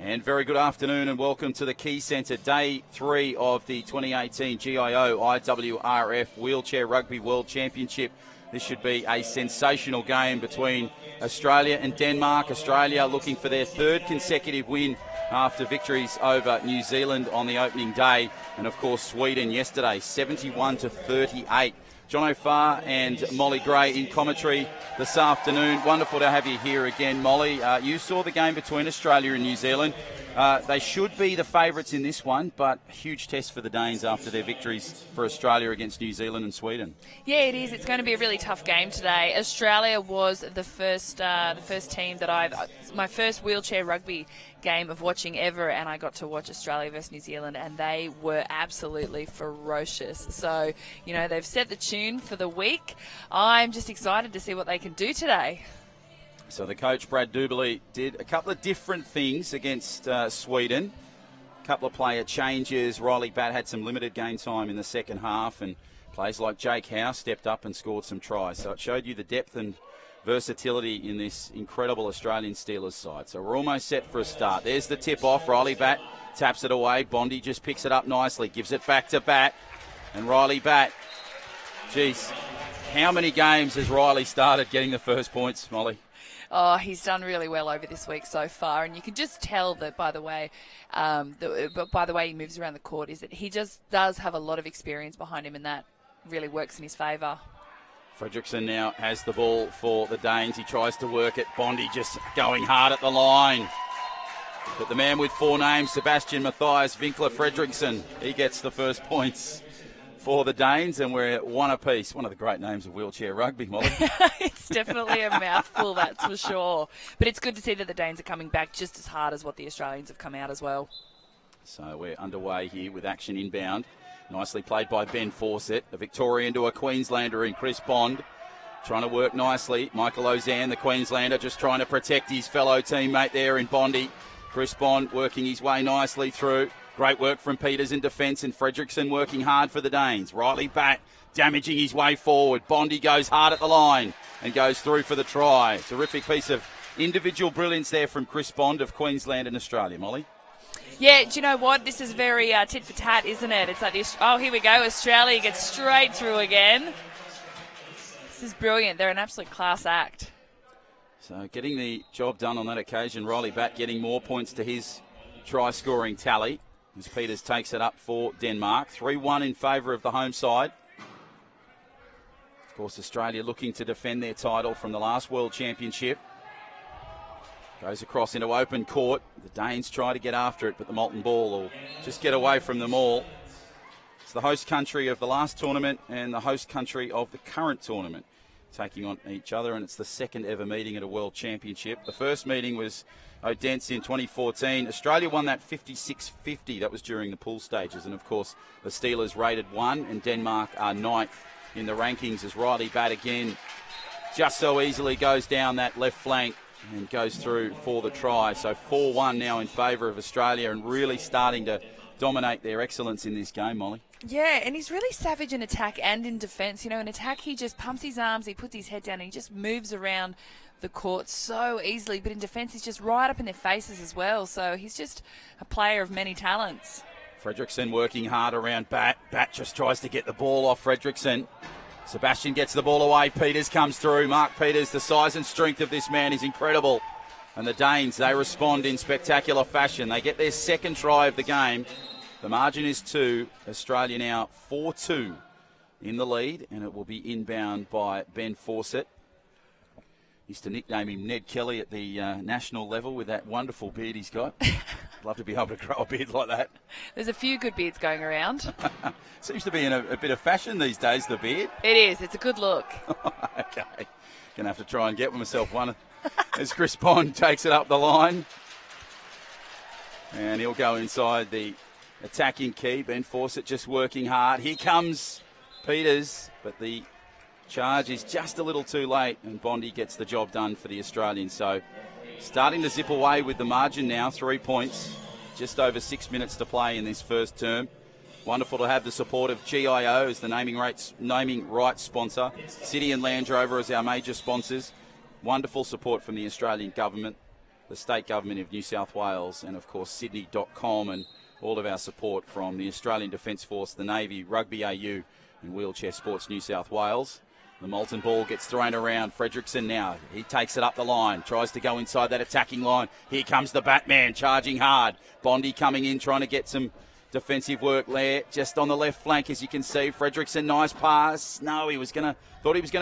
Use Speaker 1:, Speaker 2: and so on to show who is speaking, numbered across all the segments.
Speaker 1: And very good afternoon and welcome to the Key Centre, Day 3 of the 2018 GIO IWRF Wheelchair Rugby World Championship. This should be a sensational game between Australia and Denmark. Australia looking for their third consecutive win after victories over New Zealand on the opening day. And of course Sweden yesterday, 71-38. John O'Farr and Molly Gray in commentary this afternoon. Wonderful to have you here again, Molly. You saw the game between Australia and New Zealand. They should be the favourites in this one, but a huge test for the Danes after their victories for Australia against New Zealand and Sweden.
Speaker 2: Yeah, it is. It's going to be a really tough game today. Australia was the first team that my first wheelchair rugby game of watching ever, and I got to watch Australia versus New Zealand, and they were absolutely ferocious. So, you know, they've set the tune for the week. I'm just excited to see what they can do today.
Speaker 1: So the coach, Brad Duberly, did a couple of different things against Sweden. A couple of player changes. Riley Batt had some limited game time in the second half, and players like Jake Howe stepped up and scored some tries. So it showed you the depth and versatility in this incredible Australian Steelers side. So we're almost set for a start. There's the tip-off. Riley Batt taps it away. Bondi just picks it up nicely, gives it back to Batt. And Riley Batt, geez, how many games has Riley started getting the first points, Molly?
Speaker 2: Oh, he's done really well over this week so far, and you can just tell that by the way he moves around the court, is that he just does have a lot of experience behind him, and that really works in his favour.
Speaker 1: Fredrickson now has the ball for the Danes. He tries to work it. Bondi just going hard at the line. But the man with four names, Sebastian Matthias Winkler Fredrickson, he gets the first points for the Danes, and we're one apiece. One of the great names of wheelchair rugby, Molly.
Speaker 2: It's definitely a mouthful, that's for sure. But it's good to see that the Danes are coming back just as hard as what the Australians have come out as well.
Speaker 1: So we're underway here with action inbound. Nicely played by Ben Fawcett. A Victorian to a Queenslander in Chris Bond. Trying to work nicely. Michael Ozan, the Queenslander, just trying to protect his fellow teammate there in Bondi. Chris Bond working his way nicely through. Great work from Peters in defence, and Fredrickson working hard for the Danes. Riley Batt damaging his way forward. Bondi goes hard at the line and goes through for the try. Terrific piece of individual brilliance there from Chris Bond of Queensland and Australia, Molly.
Speaker 2: Yeah, do you know what? This is very tit for tat, isn't it? It's like this. Oh, here we go. Australia gets straight through again. This is brilliant. They're an absolute class act.
Speaker 1: So getting the job done on that occasion. Riley Batt getting more points to his try-scoring tally as Peters takes it up for Denmark. 3-1 in favour of the home side. Of course, Australia looking to defend their title from the last World Championship. Goes across into open court. The Danes try to get after it, but the Molten Ball will just get away from them all. It's the host country of the last tournament and the host country of the current tournament taking on each other, and it's the second ever meeting at a World Championship. The first meeting was Odense in 2014. Australia won that 56-50. That was during the pool stages, and of course the Steelers rated 1 and Denmark are 9th in the rankings as Riley Batt again just so easily goes down that left flank and goes through for the try. So 4-1 now in favour of Australia, and really starting to dominate their excellence in this game, Molly.
Speaker 2: Yeah, and he's really savage in attack and in defence. You know, in attack he just pumps his arms, he puts his head down, and he just moves around the court so easily. But in defence he's just right up in their faces as well. So he's just a player of many talents.
Speaker 1: Fredrickson working hard around Batt. Batt just tries to get the ball off Fredrickson. Sebastian gets the ball away. Peters comes through. Mark Peters, the size and strength of this man is incredible. And the Danes, they respond in spectacular fashion. They get their second try of the game. The margin is 2. Australia now 4-2 in the lead, and it will be inbound by Ben Fawcett. Used to nickname him Ned Kelly at the national level with that wonderful beard he's got. Love to be able to grow a beard like that.
Speaker 2: There's a few good beards going around.
Speaker 1: Seems to be in a bit of fashion these days, the beard.
Speaker 2: It is. It's a good look.
Speaker 1: Okay. Going to have to try and get myself one as Chris Bond takes it up the line. And he'll go inside the attacking key. Ben Fawcett just working hard. Here comes Peters, but the charge is just a little too late, and Bondi gets the job done for the Australians. So starting to zip away with the margin now, 3 points, just over 6 minutes to play in this first term. Wonderful to have the support of GIO as the naming rights sponsor, City and Land Rover as our major sponsors. Wonderful support from the Australian government. the State Government of New South Wales, and of course Sydney.com, and all of our support from the Australian Defence Force, the Navy, Rugby AU and Wheelchair Sports New South Wales. The Moulton ball gets thrown around. Fredrickson now, he takes it up the line, tries to go inside that attacking line. Here comes the Batman, charging hard. Bondi coming in, trying to get some defensive work there. Just on the left flank, as you can see. Fredrickson, nice pass. No, thought he was going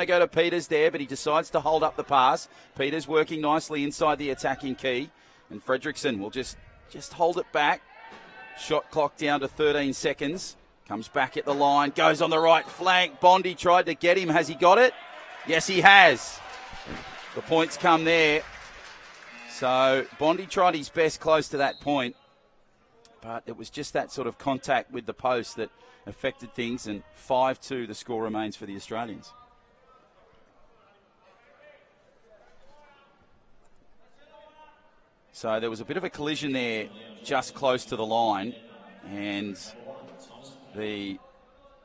Speaker 1: to go to Peters there, but he decides to hold up the pass. Peters working nicely inside the attacking key. And Fredrickson will just hold it back. Shot clock down to 13 seconds. Comes back at the line, goes on the right flank. Bondi tried to get him. Has he got it? Yes, he has. The points come there. So Bondi tried his best close to that point, but it was just that sort of contact with the post that affected things, and 5-2 the score remains for the Australians. So there was a bit of a collision there just close to the line, and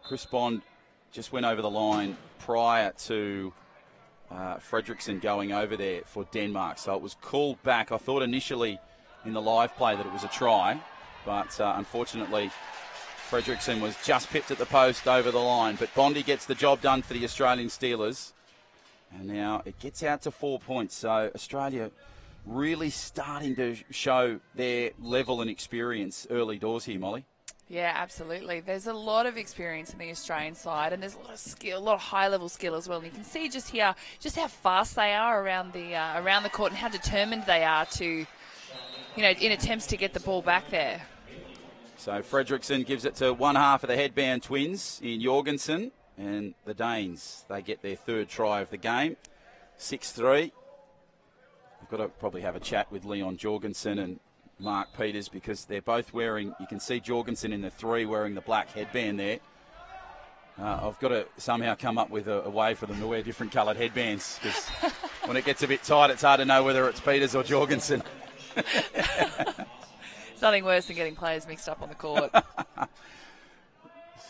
Speaker 1: Chris Bond just went over the line prior to Fredrickson going over there for Denmark. So it was called back. I thought initially in the live play that it was a try, but unfortunately Fredrickson was just pipped at the post over the line. But Bondi gets the job done for the Australian Steelers. And now it gets out to 4 points. So Australia really starting to show their level and experience early doors here, Molly.
Speaker 2: Yeah, absolutely. There's a lot of experience in the Australian side, and there's a lot of skill, a lot of high-level skill as well. And you can see just here, just how fast they are around the court, and how determined they are to, in attempts to get the ball back there.
Speaker 1: So Fredrickson gives it to one half of the headband twins in Jorgensen, and the Danes, they get their third try of the game, 6-3. We've got to probably have a chat with Leon Jorgensen and Mark Peters, because they're both wearing, you can see Jorgensen in the 3 wearing the black headband there. I've got to somehow come up with a way for them to wear different coloured headbands, because when it gets a bit tight, it's hard to know whether it's Peters or Jorgensen.
Speaker 2: It's nothing worse than getting players mixed up on the court.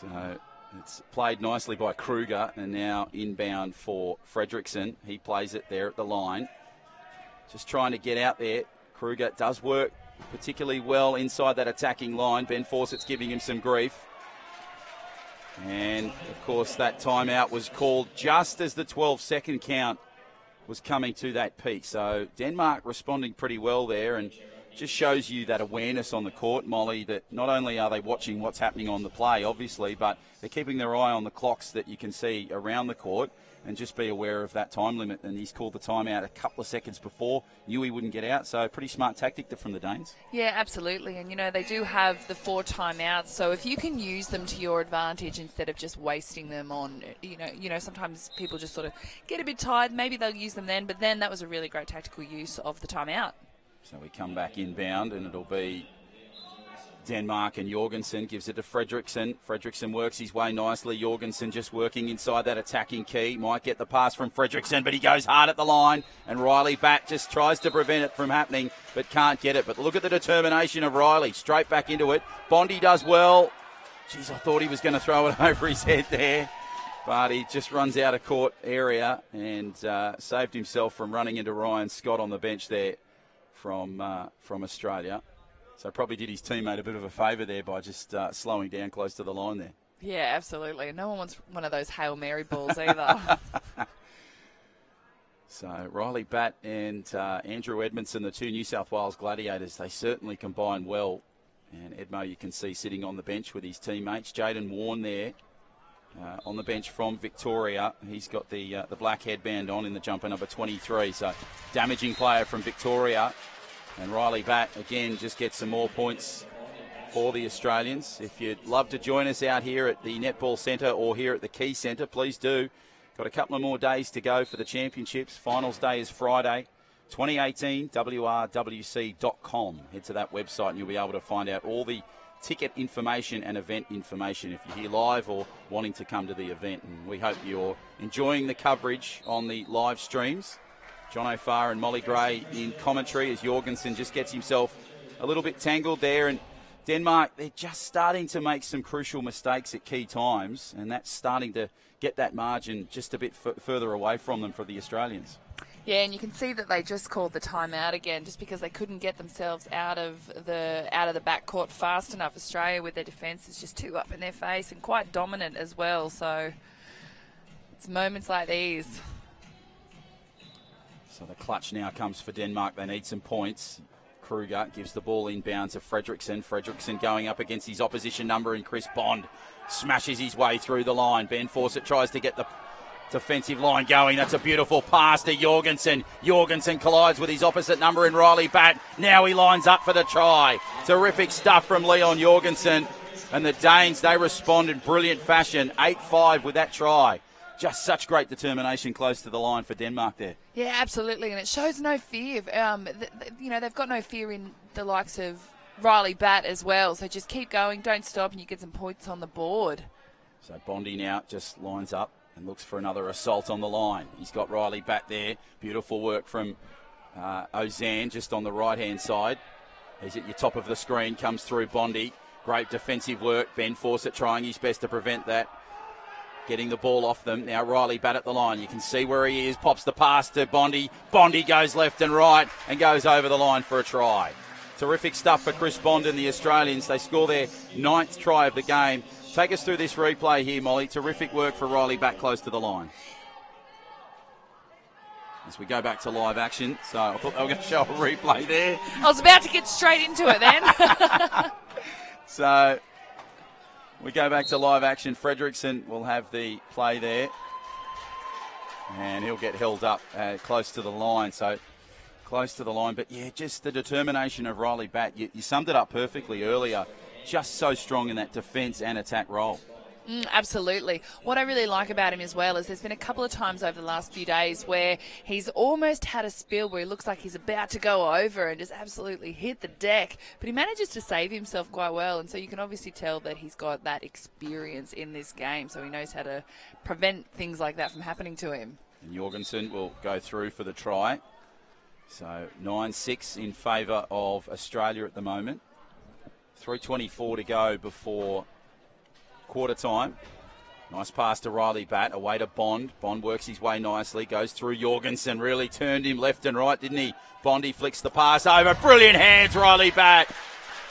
Speaker 1: So it's played nicely by Kruger, and now inbound for Fredrickson. He plays it there at the line, just trying to get out there. Kruger does work particularly well inside that attacking line. Ben Fawcett's giving him some grief. And, of course, that timeout was called just as the 12-second count was coming to that peak. So Denmark responding pretty well there, and just shows you that awareness on the court, Molly, that not only are they watching what's happening on the play, obviously, but they're keeping their eye on the clocks that you can see around the court, and just be aware of that time limit. And he's called the timeout a couple of seconds before, knew he wouldn't get out, so pretty smart tactic from the Danes.
Speaker 2: Yeah, absolutely. And, they do have the 4 timeouts, so if you can use them to your advantage instead of just wasting them on, sometimes people just sort of get a bit tired, maybe they'll use them then, but then that was a really great tactical use of the timeout.
Speaker 1: So we come back inbound, and it'll be Denmark, and Jorgensen gives it to Fredrickson. Fredrickson works his way nicely. Jorgensen just working inside that attacking key. Might get the pass from Fredrickson, but he goes hard at the line, and Riley Batt just tries to prevent it from happening, but can't get it. But look at the determination of Riley. Straight back into it. Bondi does well. Jeez, I thought he was going to throw it over his head there, but he just runs out of court area and saved himself from running into Ryan Scott on the bench there from Australia. So probably did his teammate a bit of a favour there by just slowing down close to the line there.
Speaker 2: Yeah, absolutely. No one wants one of those Hail Mary balls either.
Speaker 1: So Riley Batt and Andrew Edmondson, the 2 New South Wales Gladiators, they certainly combine well. And Edmo, you can see sitting on the bench with his teammates. Jaden Warren there on the bench from Victoria. He's got the black headband on in the jumper, number 23. So damaging player from Victoria. And Riley Batt, again, just gets some more points for the Australians. If you'd love to join us out here at the Netball Centre or here at the Key Centre, please do. Got a couple of more days to go for the championships. Finals day is Friday, 2018, WRWC.com. Head to that website and you'll be able to find out all the ticket information and event information if you're here live or wanting to come to the event. And we hope you're enjoying the coverage on the live streams. John O'Farr and Molly Gray in commentary as Jorgensen just gets himself a little bit tangled there. And Denmark, they're just starting to make some crucial mistakes at key times, and that's starting to get that margin just a bit further away from them for the Australians.
Speaker 2: Yeah, and you can see that they just called the timeout again, just because they couldn't get themselves out of the backcourt fast enough. Australia with their defence is just too up in their face and quite dominant as well. So it's moments like these.
Speaker 1: So the clutch now comes for Denmark. They need some points. Kruger gives the ball inbound to Fredrickson. Fredrickson going up against his opposition number, and Chris Bond smashes his way through the line. Ben Fawcett tries to get the defensive line going. That's a beautiful pass to Jorgensen. Jorgensen collides with his opposite number in Riley Batt. Now he lines up for the try. Terrific stuff from Leon Jorgensen. And the Danes, they respond in brilliant fashion. 8-5 with that try. Just such great determination close to the line for Denmark there.
Speaker 2: Yeah, absolutely. And it shows no fear. They've got no fear in the likes of Riley Batt as well. So just keep going, don't stop, and you get some points on the board.
Speaker 1: So Bondi now just lines up and looks for another assault on the line. He's got Riley Batt there. Beautiful work from Ozan just on the right-hand side. He's at your top of the screen, comes through Bondi. Great defensive work. Ben Fawcett trying his best to prevent that. Getting the ball off them. Now Riley Batt at the line. You can see where he is. Pops the pass to Bondi. Bondi goes left and right and goes over the line for a try. Terrific stuff for Chris Bond and the Australians. They score their 9th try of the game. Take us through this replay here, Molly. Terrific work for Riley Batt close to the line. As we go back to live action. So I thought they were going to show a replay there.
Speaker 2: I was about to get straight into it then.
Speaker 1: So we go back to live action. Fredrickson will have the play there. And he'll get held up close to the line. So close to the line. But, yeah, just the determination of Riley Batt. You summed it up perfectly earlier. Just so strong in that defence and attack role.
Speaker 2: Absolutely. What I really like about him as well is there's been a couple of times over the last few days where he's almost had a spill where he looks like he's about to go over and just absolutely hit the deck, but he manages to save himself quite well, and so you can obviously tell that he's got that experience in this game, so he knows how to prevent things like that from happening to him.
Speaker 1: And Jorgensen will go through for the try. So 9-6 in favour of Australia at the moment. 3:24 to go before quarter time. Nice pass to Riley Batt, away to Bond. Bond works his way nicely, goes through Jorgensen, really turned him left and right, didn't he? Bondi flicks the pass over. Brilliant hands, Riley Batt.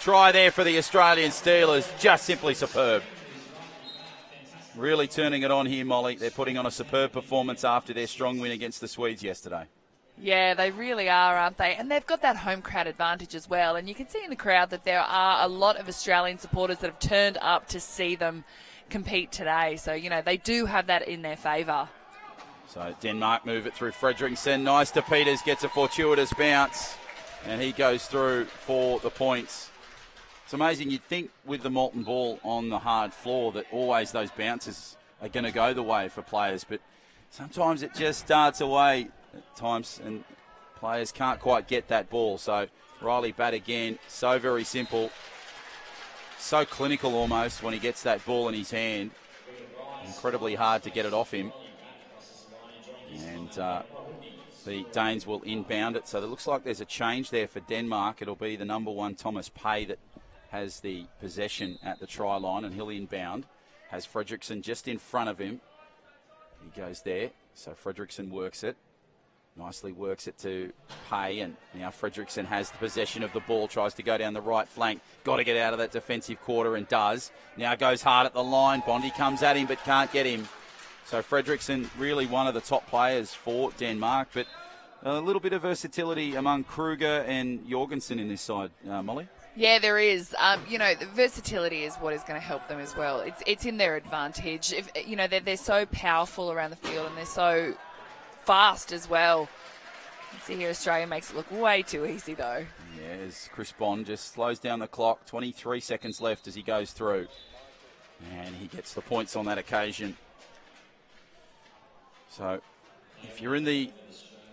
Speaker 1: Try there for the Australian Steelers, just simply superb. Really turning it on here, Molly. They're putting on a superb performance after their strong win against the Swedes yesterday.
Speaker 2: Yeah, they really are, aren't they? And they've got that home crowd advantage as well. And you can see in the crowd that there are a lot of Australian supporters that have turned up to see them compete today. So, they do have that in their favour.
Speaker 1: So Denmark move it through Fredrickson. Nice to Peters, gets a fortuitous bounce. And he goes through for the points. It's amazing. You'd think with the molten ball on the hard floor that always those bounces are going to go the way for players. But sometimes it just darts away at times, and players can't quite get that ball. So Riley Batt again, so very simple, so clinical almost when he gets that ball in his hand. Incredibly hard to get it off him. And the Danes will inbound it. So it looks like there's a change there for Denmark. It'll be the number 1, Thomas Pay, that has the possession at the try line, and he'll inbound. Has Fredrickson just in front of him. He goes there. So Fredrickson works it. Nicely works it to Pay, and now Fredrickson has the possession of the ball, tries to go down the right flank. Got to get out of that defensive quarter, and does. Now goes hard at the line. Bondi comes at him but can't get him. So Fredrickson, really one of the top players for Denmark, but a little bit of versatility among Kruger and Jorgensen in this side, Molly.
Speaker 2: Yeah, there is. The versatility is what is going to help them as well. It's in their advantage. If they're so powerful around the field, and they're so fast as well. You see here, Australia makes it look way too easy though.
Speaker 1: Yeah, as Chris Bond just slows down the clock. 23 seconds left as he goes through. And he gets the points on that occasion. So, if you're in the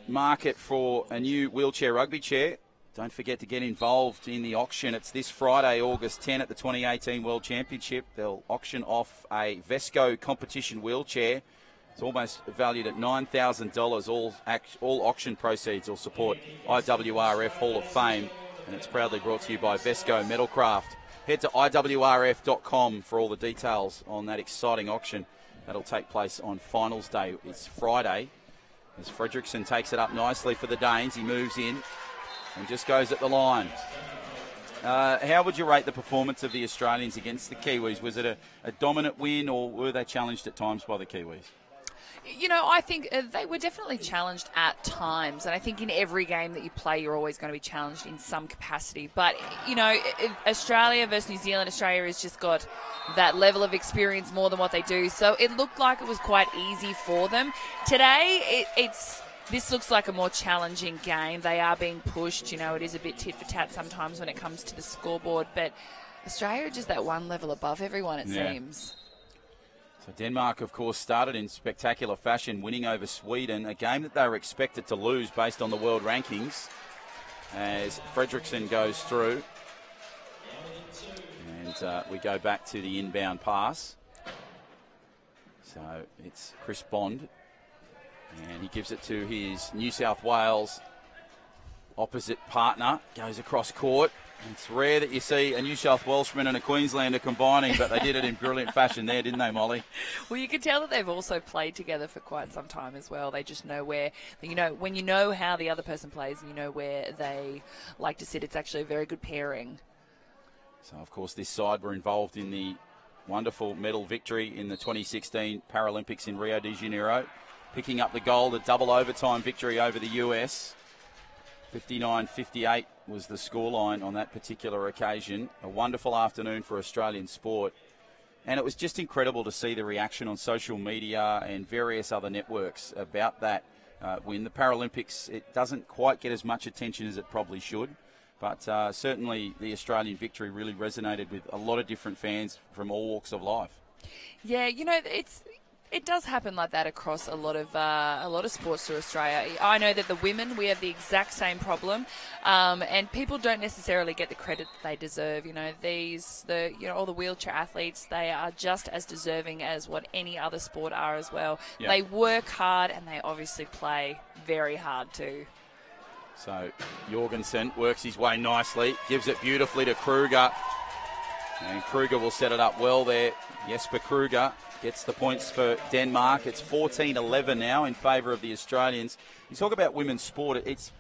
Speaker 1: market for a new wheelchair rugby chair, don't forget to get involved in the auction. It's this Friday, August 10 at the 2018 World Championship. They'll auction off a Vesco competition wheelchair. It's almost valued at $9,000. All auction proceeds will support IWRF Hall of Fame, and it's proudly brought to you by Vesco Metalcraft. Head to IWRF.com for all the details on that exciting auction. That'll take place on finals day. It's Friday, As Fredrickson takes it up nicely for the Danes. He moves in and just goes at the line. How would you rate the performance of the Australians against the Kiwis? Was it a dominant win, or were they challenged at times by the Kiwis?
Speaker 2: You know, I think they were definitely challenged at times. And I think in every game that you play, you're always going to be challenged in some capacity. But, you know, Australia versus New Zealand, Australia has just got that level of experience more than what they do. So it looked like it was quite easy for them. Today, this looks like a more challenging game. They are being pushed. You know, it is a bit tit for tat sometimes when it comes to the scoreboard. But Australia are just that one level above everyone, it seems.
Speaker 1: So Denmark, of course, started in spectacular fashion, winning over Sweden, a game that they were expected to lose based on the world rankings, as Fredrickson goes through. And we go back to the inbound pass. So it's Chris Bond, and he gives it to his New South Wales opposite partner, goes across court. It's rare that you see a New South Welshman and a Queenslander combining, but they did it in brilliant fashion there, didn't they, Molly?
Speaker 2: Well, you can tell that they've also played together for quite some time as well. They just know where, you know, when you know how the other person plays and you know where they like to sit, it's actually a very good pairing.
Speaker 1: So, of course, this side were involved in the wonderful medal victory in the 2016 Paralympics in Rio de Janeiro, picking up the gold, a double overtime victory over the US. 59-58 was the scoreline on that particular occasion. A wonderful afternoon for Australian sport. And it was just incredible to see the reaction on social media and various other networks about that win. The Paralympics, it doesn't quite get as much attention as it probably should. But certainly the Australian victory really resonated with a lot of different fans from all walks of life.
Speaker 2: Yeah, you know, it does happen like that across a lot of sports through Australia. I know that the women, we have the exact same problem, and people don't necessarily get the credit that they deserve. You know, all the wheelchair athletes, they are just as deserving as what any other sport are as well. Yep. They work hard and they obviously play very hard too.
Speaker 1: So Jorgensen works his way nicely, gives it beautifully to Kruger, and Kruger will set it up well there. Jesper Kruger gets the points for Denmark. It's 14-11 now in favour of the Australians. You talk about women's sport. It's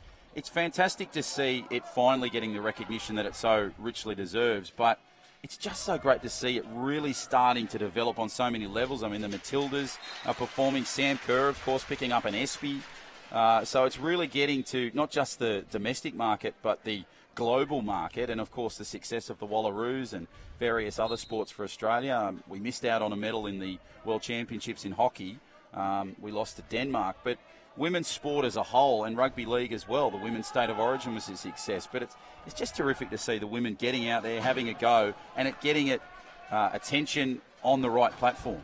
Speaker 1: fantastic to see it finally getting the recognition that it so richly deserves, but it's just so great to see it really starting to develop on so many levels. I mean, the Matildas are performing. Sam Kerr, of course, picking up an ESPY. So it's really getting to not just the domestic market, but the global market, and of course the success of the Wallaroos and various other sports for Australia. We missed out on a medal in the World Championships in hockey. We lost to Denmark, but women's sport as a whole, and rugby league as well, the women's state of origin was a success. But it's just terrific to see the women getting out there, having a go, and getting attention on the right platform.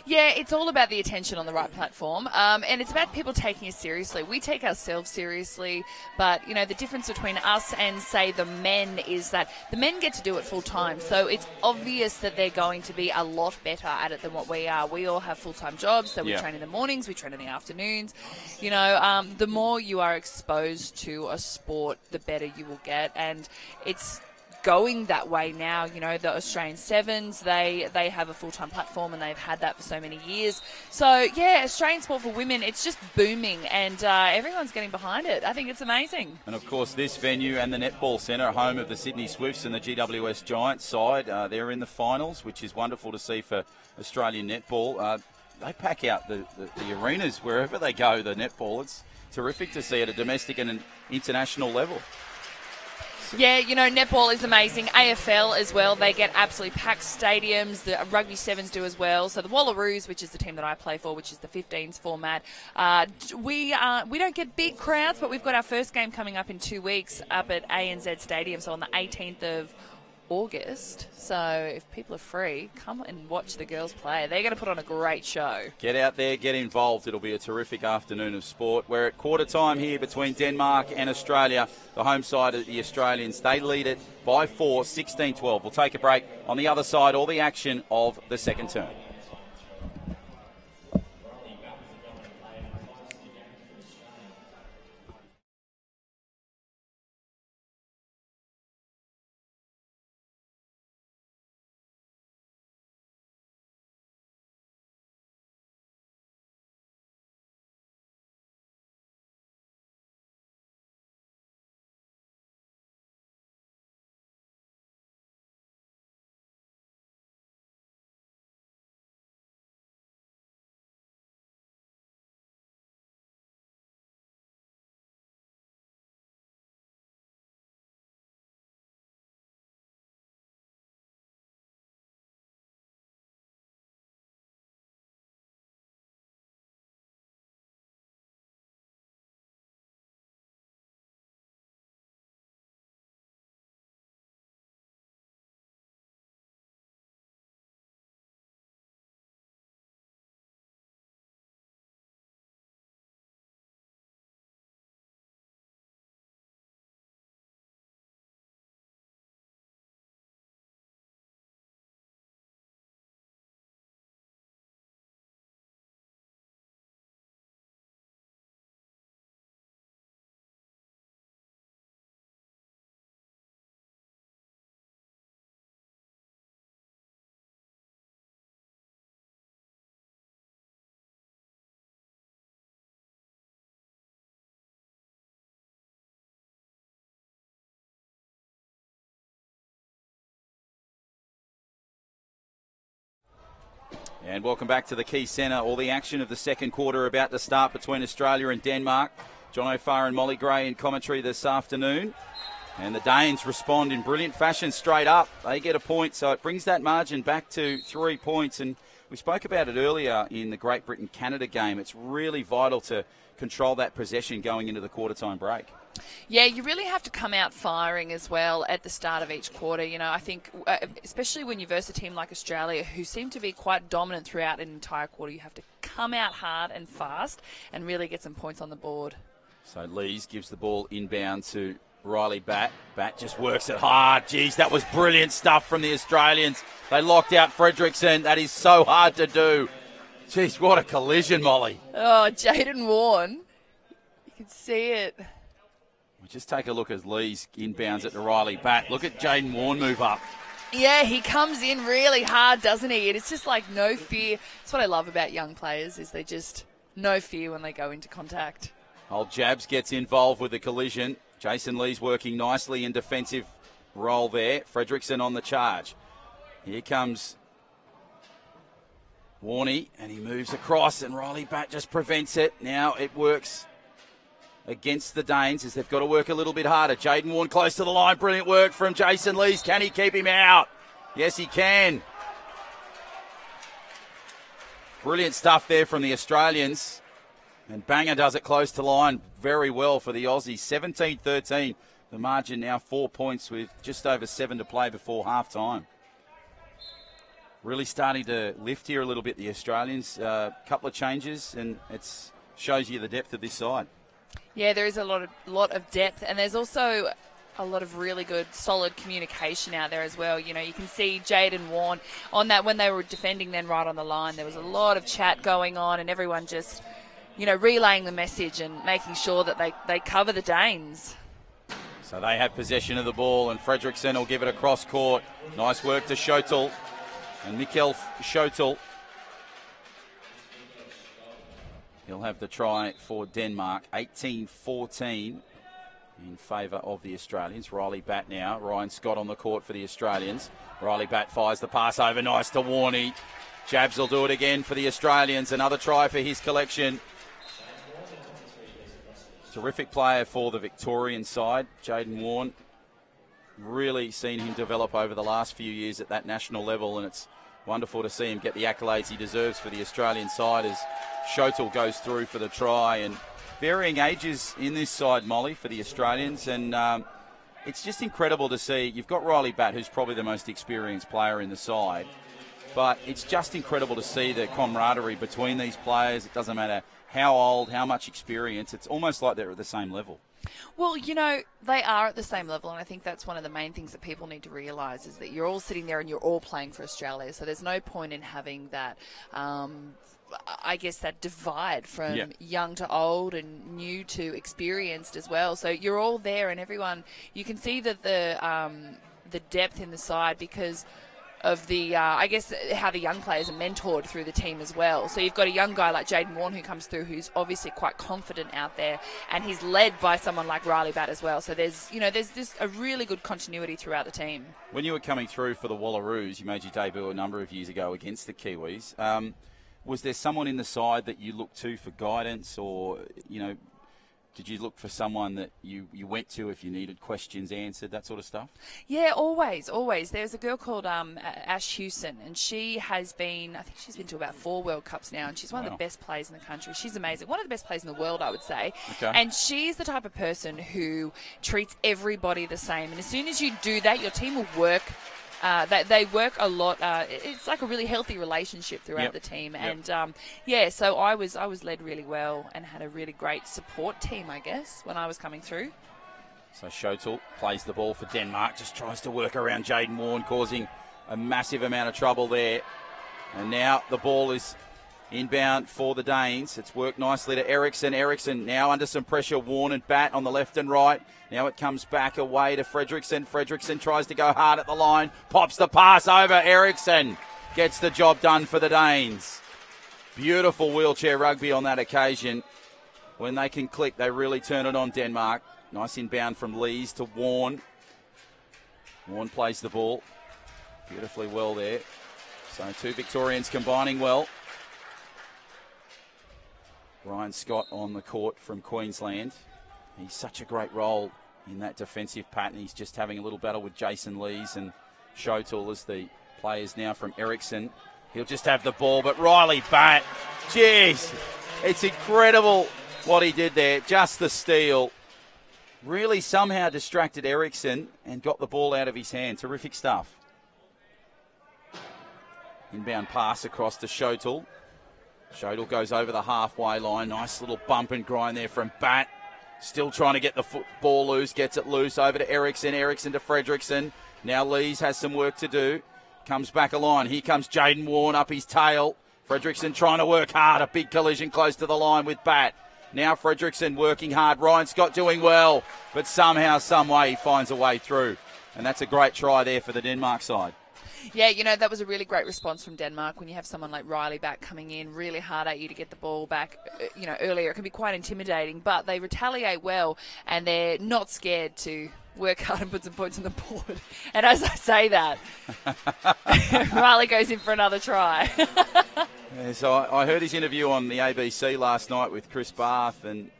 Speaker 2: Yeah, it's all about the attention on the right platform, and it's about people taking us seriously. We take ourselves seriously, but, you know, the difference between us and, say, the men is that the men get to do it full time, so it's obvious that they're going to be a lot better at it than what we are. We all have full-time jobs, so we train in the mornings, we train in the afternoons. You know, the more you are exposed to a sport, the better you will get, and it's going that way now. You know, the Australian Sevens, they have a full-time platform, and they've had that for so many years. So, yeah, Australian sport for women, it's just booming, and everyone's getting behind it. I think it's amazing. And,
Speaker 1: of course, this venue and the Netball Centre, home of the Sydney Swifts and the GWS Giants side, they're in the finals, which is wonderful to see for Australian netball. They pack out the arenas wherever they go, the netball. It's terrific to see at a domestic and an international level.
Speaker 2: Yeah, you know, netball is amazing. AFL as well, they get absolutely packed stadiums. The Rugby Sevens do as well. So the Wallaroos, which is the team that I play for, which is the 15s format, we don't get big crowds, but we've got our first game coming up in 2 weeks up at ANZ Stadium, so on the 18th of August. So if people are free, come and watch the girls play. They're going to put on a great show.
Speaker 1: Get out there, get involved. It'll be a terrific afternoon of sport. We're at quarter time here between Denmark and Australia. The home side of the Australians, they lead it by 4, 16-12. We'll take a break. On the other side, all the action of the second term. And welcome back to the Key Centre. All the action of the second quarter about to start between Australia and Denmark. John O'Farr and Molly Gray in commentary this afternoon. And the Danes respond in brilliant fashion straight up. They get a point, so it brings that margin back to 3 points. And we spoke about it earlier in the Great Britain-Canada game. It's really vital to control that possession going into the quarter-time break.
Speaker 2: Yeah, you really have to come out firing as well at the start of each quarter. You know, I think especially when you verse a team like Australia, who seem to be quite dominant throughout an entire quarter, you have to come out hard and fast and really get some points on the board.
Speaker 1: So Lees gives the ball inbound to Riley Batt. Batt just works it hard. Geez, that was brilliant stuff from the Australians. They locked out Fredrickson. That is so hard to do. Geez, what a collision, Molly.
Speaker 2: Oh, Jaden Warren. You can see it.
Speaker 1: Just take a look as Lees inbounds it to Riley Batt. Look at Jaden Warren move up.
Speaker 2: Yeah, he comes in really hard, doesn't he? And it's just like no fear. That's what I love about young players, is they just no fear when they go into contact.
Speaker 1: Old Jabs gets involved with the collision. Jason Lee's working nicely in defensive role there. Fredrickson on the charge. Here comes Warney, and he moves across, and Riley Batt just prevents it. Now it works against the Danes as they've got to work a little bit harder. Jaden Warren close to the line. Brilliant work from Jason Lees. Can he keep him out? Yes, he can. Brilliant stuff there from the Australians. And Banger does it close to line very well for the Aussies. 17-13. The margin now 4 points with just over 7 to play before half-time. Really starting to lift here a little bit, the Australians. A couple of changes, and it shows you the depth of this side.
Speaker 2: Yeah, there is a lot of depth, and there's also a lot of really good, solid communication out there as well. You know, you can see Jaden Warren on that when they were defending then right on the line. There was a lot of chat going on, and everyone just, you know, relaying the message and making sure that they cover the Danes.
Speaker 1: So they have possession of the ball, and Fredrickson will give it across court. Nice work to Schotel and Mikkel Schotel. He'll have the try for Denmark. 18-14 in favour of the Australians. Riley Batt now. Ryan Scott on the court for the Australians. Riley Batt fires the pass over. Nice to Warney. Jabs will do it again for the Australians. Another try for his collection. Terrific player for the Victorian side. Jaden Warren. Really seen him develop over the last few years at that national level, and it's wonderful to see him get the accolades he deserves for the Australian side as Schotel goes through for the try. And varying ages in this side, Molly, for the Australians. And it's just incredible to see. You've got Riley Batt, who's probably the most experienced player in the side. But it's just incredible to see the camaraderie between these players. It doesn't matter how old, how much experience. It's almost like they're at the same level.
Speaker 2: Well, you know, they are at the same level, and I think that's one of the main things that people need to realise is that you're all sitting there and you're all playing for Australia. So there's no point in having that, I guess, that divide from young to old and new to experienced as well. So you're all there, and everyone, you can see that the depth in the side because of the, I guess, how the young players are mentored through the team as well. So you've got a young guy like Jaden Warren who comes through who's obviously quite confident out there, and he's led by someone like Riley Batt as well. So there's this a really good continuity throughout the team. When
Speaker 1: you were coming through for the Wallaroos, you made your debut a number of years ago against the Kiwis. Was there someone in the side that you looked to for guidance, or, you know, did you look for someone that you went to if you needed questions answered, that sort of stuff?
Speaker 2: Yeah, always. There's a girl called Ash Hewson, and she has been, I think she's been to about 4 World Cups now, and she's one of the best players in the country. She's amazing. One of the best players in the world, I would say.
Speaker 1: Okay.
Speaker 2: And she's the type of person who treats everybody the same. And as soon as you do that, your team will work. They work a lot. It's like a really healthy relationship throughout the team. And, so I was led really well and had a really great support team, I guess, when I was coming through.
Speaker 1: So Schotel plays the ball for Denmark, just tries to work around Jaden Warren, causing a massive amount of trouble there. And now the ball is inbound for the Danes. It's worked nicely to Eriksson. Eriksson now under some pressure. Warren and Batt on the left and right. Now it comes back away to Fredrickson. Fredrickson tries to go hard at the line. Pops the pass over. Eriksson gets the job done for the Danes. Beautiful wheelchair rugby on that occasion. When they can click, they really turn it on Denmark. Nice inbound from Lees to Warren. Warren plays the ball beautifully well there. So two Victorians combining well. Ryan Scott on the court from Queensland. He's such a great role in that defensive pattern. He's just having a little battle with Jason Lees and Shotel as the players now from Ericsson. He'll just have the ball, but Riley Batt, jeez, it's incredible what he did there. Just the steal. Really somehow distracted Ericsson and got the ball out of his hand. Terrific stuff. Inbound pass across to Shotel. Shotel goes over the halfway line. Nice little bump and grind there from Batt. Still trying to get the ball loose. Gets it loose over to Ericsson. Ericsson to Fredrickson. Now Lees has some work to do. Comes back a line. Here comes Jaden Warne up his tail. Fredrickson trying to work hard. A big collision close to the line with Batt. Now Fredrickson working hard. Ryan Scott doing well. But somehow, some way, he finds a way through. And that's a great try there for the Denmark side.
Speaker 2: Yeah, you know, that was a really great response from Denmark when you have someone like Riley Batt coming in really hard at you to get the ball back, you know, earlier. It can be quite intimidating, but they retaliate well and they're not scared to work hard and put some points on the board. And as I say that, Riley goes in for another try.
Speaker 1: Yeah, so I heard his interview on the ABC last night with Chris Barth, and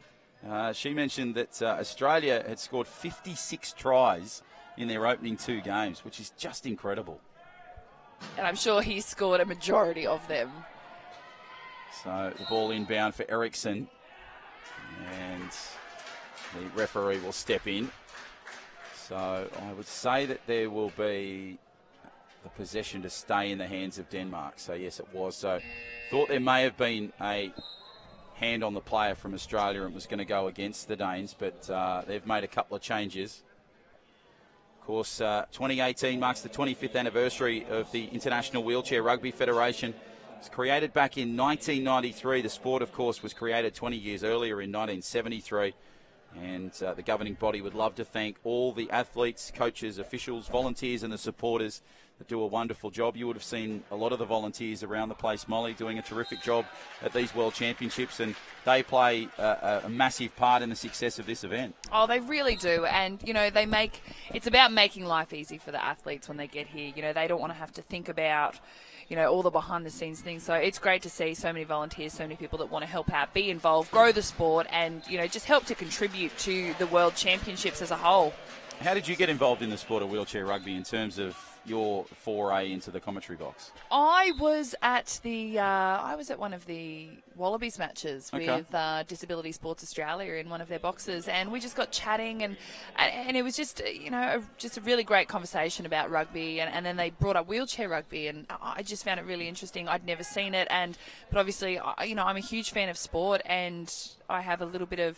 Speaker 1: she mentioned that Australia had scored 56 tries in their opening two games, which is just incredible.
Speaker 2: And I'm sure he scored a majority of them.
Speaker 1: So the ball inbound for Ericsson. And the referee will step in. So I would say that there will be the possession to stay in the hands of Denmark. So yes, it was. So thought there may have been a hand on the player from Australia and was going to go against the Danes, but they've made a couple of changes. Of course, 2018 marks the 25th anniversary of the International Wheelchair Rugby Federation. It was created back in 1993. The sport, of course, was created 20 years earlier in 1973. And the governing body would love to thank all the athletes, coaches, officials, volunteers and the supporters that do a wonderful job. You would have seen a lot of the volunteers around the place, Molly, doing a terrific job at these World Championships, and they play a massive part in the success of this event.
Speaker 2: Oh, they really do. And, you know, it's about making life easy for the athletes when they get here. You know, they don't want to have to think about, you know, all the behind-the-scenes things. So it's great to see so many volunteers, so many people that want to help out, be involved, grow the sport, and, you know, just help to contribute to the World Championships as a whole.
Speaker 1: How did you get involved in the sport of wheelchair rugby in terms of your foray into the commentary box?
Speaker 2: I was at one of the Wallabies matches with Disability Sports Australia in one of their boxes, and we just got chatting, and it was just, you know, just a really great conversation about rugby, and then they brought up wheelchair rugby, and I just found it really interesting. I'd never seen it, but obviously, you know, I'm a huge fan of sport, and I have a little bit of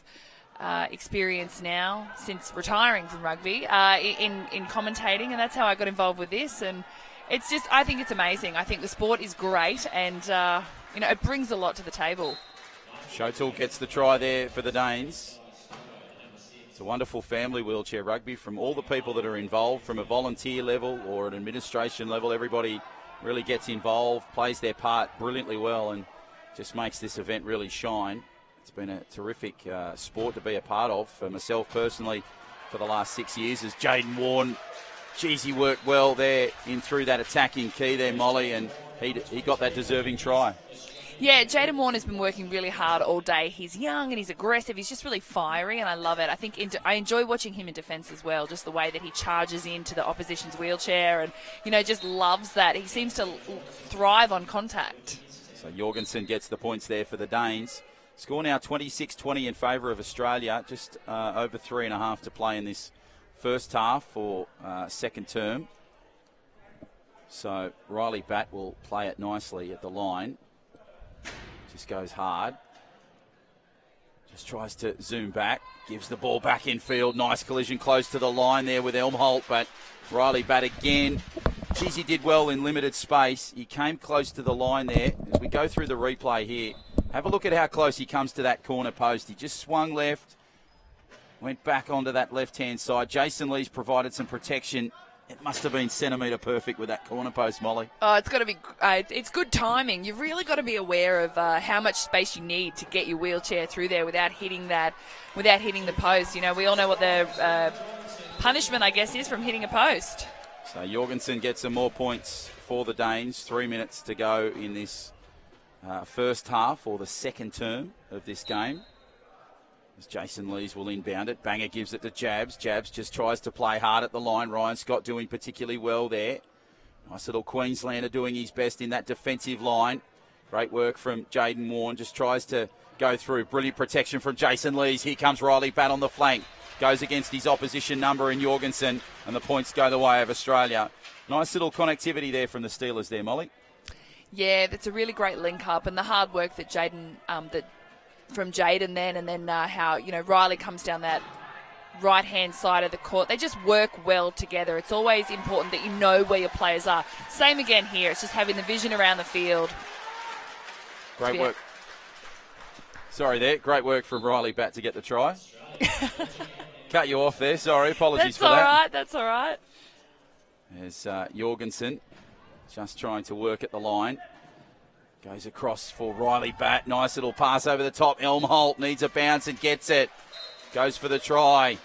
Speaker 2: experience now since retiring from rugby in commentating, and that's how I got involved with this. And it's just, I think it's amazing. I think the sport is great, and you know, it brings a lot to the table.
Speaker 1: Shotel gets the try there for the Danes. It's a wonderful family, wheelchair rugby, from all the people that are involved, from a volunteer level or an administration level. Everybody really gets involved, plays their part brilliantly well, and just makes this event really shine. It's been a terrific sport to be a part of for myself personally for the last 6 years. As Jaden Warne, geez, he worked well there in through that attacking key there, Molly, and he got that deserving try.
Speaker 2: Yeah, Jaden Warne has been working really hard all day. He's young and he's aggressive. He's just really fiery, and I love it. I think I enjoy watching him in defence as well, just the way that he charges into the opposition's wheelchair and, you know, just loves that. He seems to thrive on contact.
Speaker 1: So Jorgensen gets the points there for the Danes. Score now 26-20 in favour of Australia. Just over 3.5 to play in this first half for second term. So Riley Batt will play it nicely at the line. Just goes hard. Just tries to zoom back. Gives the ball back in field. Nice collision close to the line there with Elmholt. But Riley Batt again. Geez, he did well in limited space. He came close to the line there. As we go through the replay here, have a look at how close he comes to that corner post. He just swung left, went back onto that left-hand side. Jason Lee's provided some protection. It must have been centimetre perfect with that corner post, Molly.
Speaker 2: Oh, it's got to be. It's good timing. You've really got to be aware of how much space you need to get your wheelchair through there without hitting the post. You know, we all know what the punishment, I guess, is from hitting a post.
Speaker 1: So Jorgensen gets some more points for the Danes. 3 minutes to go in this first half, or the second term of this game. As Jason Lees will inbound it. Banger gives it to Jabs. Jabs just tries to play hard at the line. Ryan Scott doing particularly well there. Nice little Queenslander doing his best in that defensive line. Great work from Jaden Warren. Just tries to go through. Brilliant protection from Jason Lees. Here comes Riley Batt on the flank. Goes against his opposition number in Jorgensen. And the points go the way of Australia. Nice little connectivity there from the Steelers there, Molly.
Speaker 2: Yeah, that's a really great link up, and the hard work that from Jaden then, and then how Riley comes down that right-hand side of the court. They just work well together. It's always important that you know where your players are. Same again here. It's just having the vision around the field.
Speaker 1: Great work. Sorry there. Great work from Riley Batt to get the try. Cut you off there. Sorry. Apologies for that.
Speaker 2: That's all right.
Speaker 1: There's Jorgensen just trying to work at the line. Goes across for Riley Batt. Nice little pass over the top. Elmholt needs a bounce and gets it. Goes for the try.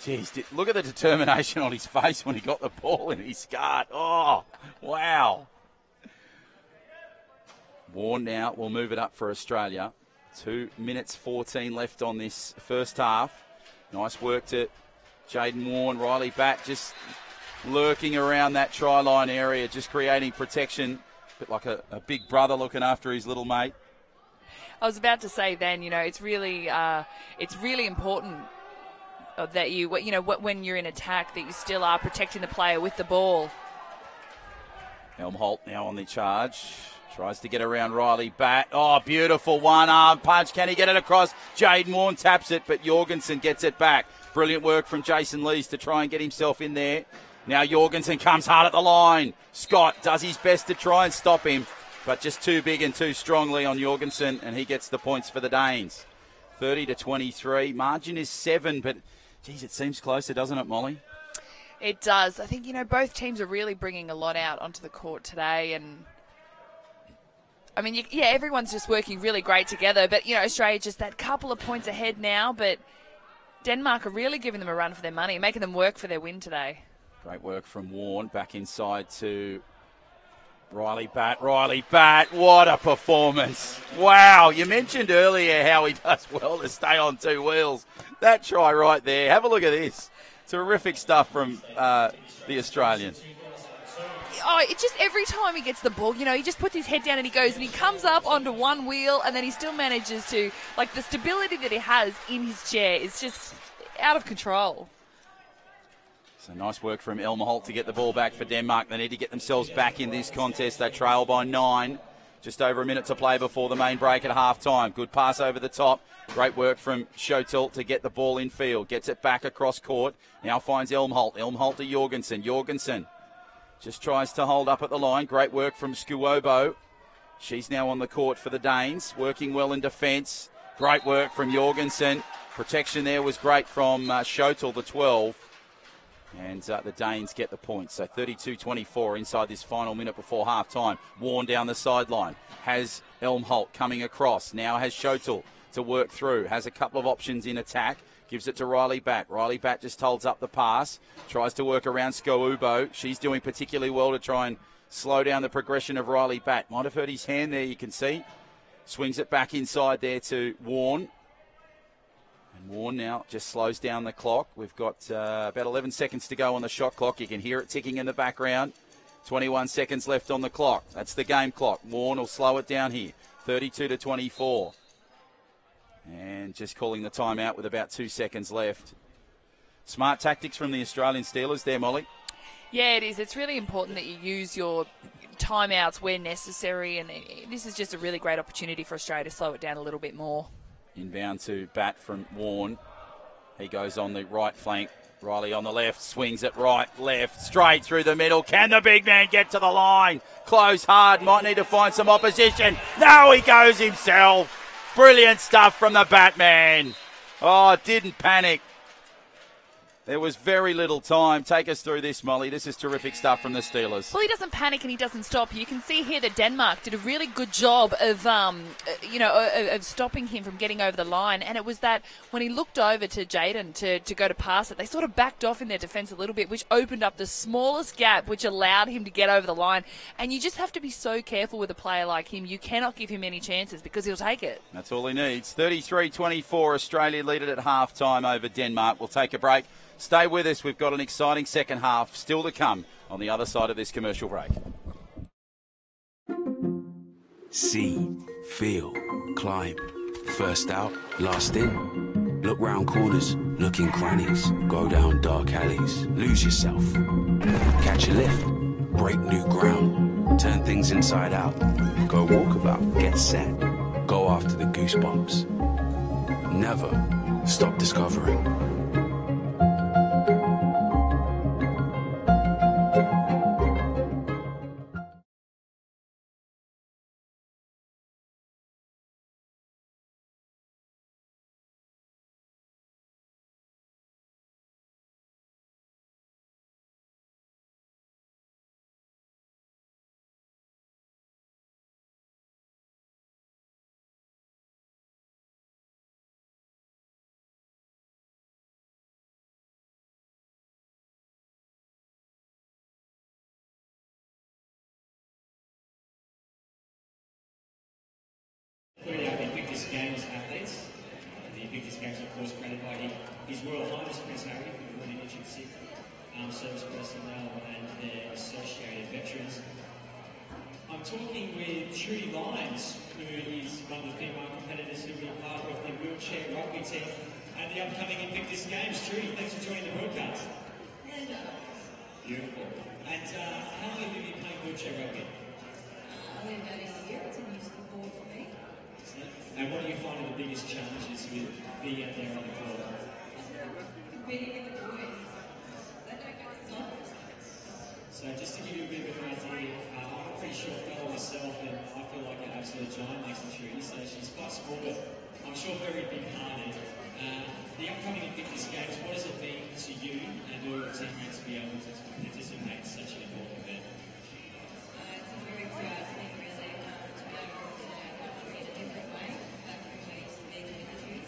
Speaker 1: Jeez, look at the determination on his face when he got the ball in his scarf. Oh, wow. Warren now will move it up for Australia. 2 minutes 14 left on this first half. Nice work to Jaden Warren. Riley Batt just lurking around that try line area, just creating protection. A bit like a big brother looking after his little mate.
Speaker 2: I was about to say then, it's really important that when you're in attack, that you still are protecting the player with the ball.
Speaker 1: Elmholt now on the charge. Tries to get around Riley Batt. Oh, beautiful one-arm punch. Can he get it across? Jaden Warren taps it, but Jorgensen gets it back. Brilliant work from Jason Lees to try and get himself in there. Now Jorgensen comes hard at the line. Scott does his best to try and stop him, but just too big and too strongly on Jorgensen, and he gets the points for the Danes. 30-23. Margin is 7, but, geez, it seems closer, doesn't it, Molly?
Speaker 2: It does. I think, both teams are really bringing a lot out onto the court today, and I mean, everyone's just working really great together, but, Australia just that couple of points ahead now, but Denmark are really giving them a run for their money, making them work for their win today.
Speaker 1: Great work from Warren. Back inside to Riley Batt. Riley Batt, what a performance. Wow, you mentioned earlier how he does well to stay on two wheels. That try right there. Have a look at this. Terrific stuff from the Australian.
Speaker 2: Oh, it's just every time he gets the ball, he just puts his head down and he goes and he comes up onto one wheel and then he still manages to, the stability that he has in his chair is just out of control.
Speaker 1: So nice work from Elmholt to get the ball back for Denmark. They need to get themselves back in this contest. They trail by 9. Just over a minute to play before the main break at half-time. Good pass over the top. Great work from Schotel to get the ball in field. Gets it back across court. Now finds Elmholt. Elmholt to Jorgensen. Jorgensen just tries to hold up at the line. Great work from Skuobo. She's now on the court for the Danes. Working well in defence. Great work from Jorgensen. Protection there was great from Schotel, the 12. And the Danes get the points. So 32-24 inside this final minute before half-time. Warren down the sideline. Has Elmholt coming across. Now has Schotel to work through. Has a couple of options in attack. Gives it to Riley Batt. Riley Batt just holds up the pass. Tries to work around Skuobo. She's doing particularly well to try and slow down the progression of Riley Batt. Might have hurt his hand there, you can see. Swings it back inside there to Warren. Warren now just slows down the clock. We've got about 11 seconds to go on the shot clock. You can hear it ticking in the background. 21 seconds left on the clock. That's the game clock. Warren will slow it down here. 32-24. And just calling the timeout with about 2 seconds left. Smart tactics from the Australian Steelers there, Molly.
Speaker 2: Yeah, it is. It's really important that you use your timeouts where necessary. And this is just a really great opportunity for Australia to slow it down a little bit more.
Speaker 1: Inbound to Batt from Warren. He goes on the right flank. Riley on the left, swings it right, left, straight through the middle. Can the big man get to the line? Close hard, might need to find some opposition. No, he goes himself. Brilliant stuff from the Batman. Oh, didn't panic. There was very little time. Take us through this, Molly. This is terrific stuff from the Steelers.
Speaker 2: Well, he doesn't panic and he doesn't stop. You can see here that Denmark did a really good job of, of stopping him from getting over the line. And it was that when he looked over to Jaden to go to pass it, they sort of backed off in their defence a little bit, which opened up the smallest gap, which allowed him to get over the line. And you just have to be so careful with a player like him. You cannot give him any chances because he'll take it.
Speaker 1: That's all he needs. 33-24, Australia lead it at half-time over Denmark. We'll take a break. Stay with us. We've got an exciting second half still to come on the other side of this commercial break.
Speaker 3: See, feel, climb. First out, last in. Look round corners, look in crannies. Go down dark alleys, lose yourself. Catch a lift, break new ground. Turn things inside out. Go walkabout, get set. Go after the goosebumps. Never stop discovering.
Speaker 4: Clearly, the Invictus Games athletes. The Invictus Games, of course, granted by His Royal Highness Prince Harry, who really injured sick, service personnel and their associated veterans. I'm talking with Trudy Lyons, who is one of the female competitors who will be part of the wheelchair rugby team and the upcoming Invictus Games. Trudy, thanks for joining the broadcast. Beautiful. And how long have you been playing wheelchair rugby?
Speaker 5: Only about a year. It's a new sport for me.
Speaker 4: And what do you find are the biggest challenges with being out there on the court?
Speaker 5: Competing with the boys. They don't get results.
Speaker 4: So just to give you a bit of an idea, I'm a pretty short fellow myself and I feel like an absolute giant next to Trudy, so she's quite small but I'm sure very big-hearted. The upcoming Invictus Games, what does it mean to you and all your teammates to be able to participate in such an important event?
Speaker 5: It's a very proud thing, really, to be able to represent our country in a different way. Back when we used to be the military.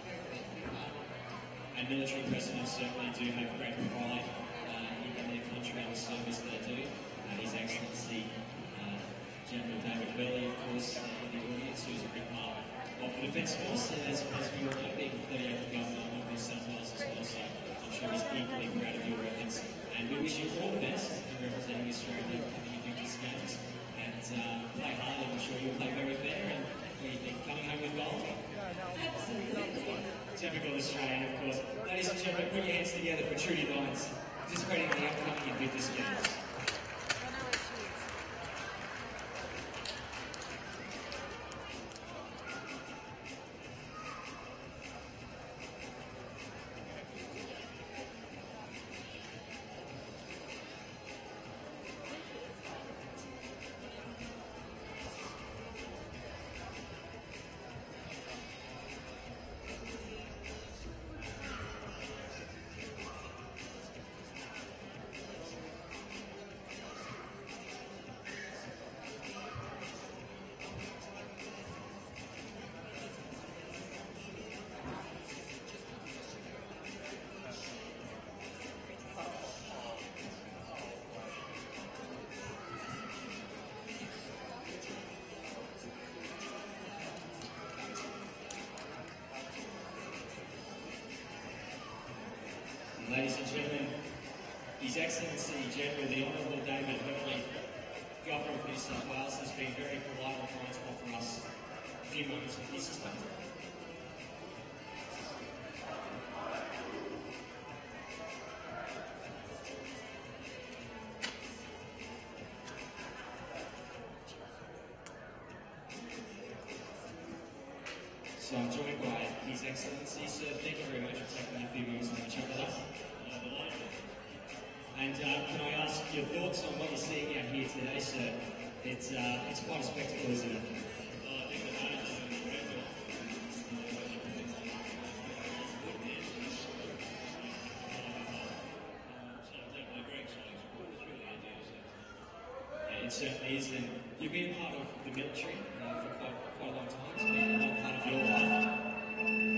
Speaker 5: Very proud to be part of it.
Speaker 4: And military personnel certainly do have great pride in their country and the service they do. His Excellency General David Burley, of course, in the audience, who's a big part of the Defence Force, and as we all know, being 38th Governor of New South Wales as well, so I'm sure he's equally proud of your efforts. And we wish you all the best in representing Australia in the upcoming Invictus Games. And play hard, and I'm sure you'll play very fair. And what do you think, coming home with gold?
Speaker 5: Absolutely.
Speaker 4: Typical Australian, of course. Ladies and gentlemen, put your hands together for Trudy Lyons, participating in the upcoming Invictus Games. Ladies and gentlemen, His Excellency General, the Honourable David Burley, Governor of New South Wales, has been very polite and trying to offer us a few moments of his time. So I'm joined by His Excellency, sir. Thank you very much for taking a few moments to chat with us. And can I ask your thoughts on what you're seeing out here today, sir? It's quite a spectacle, isn't it? certainly is. And you've been part of the military for quite a long time. It's been a long part of your life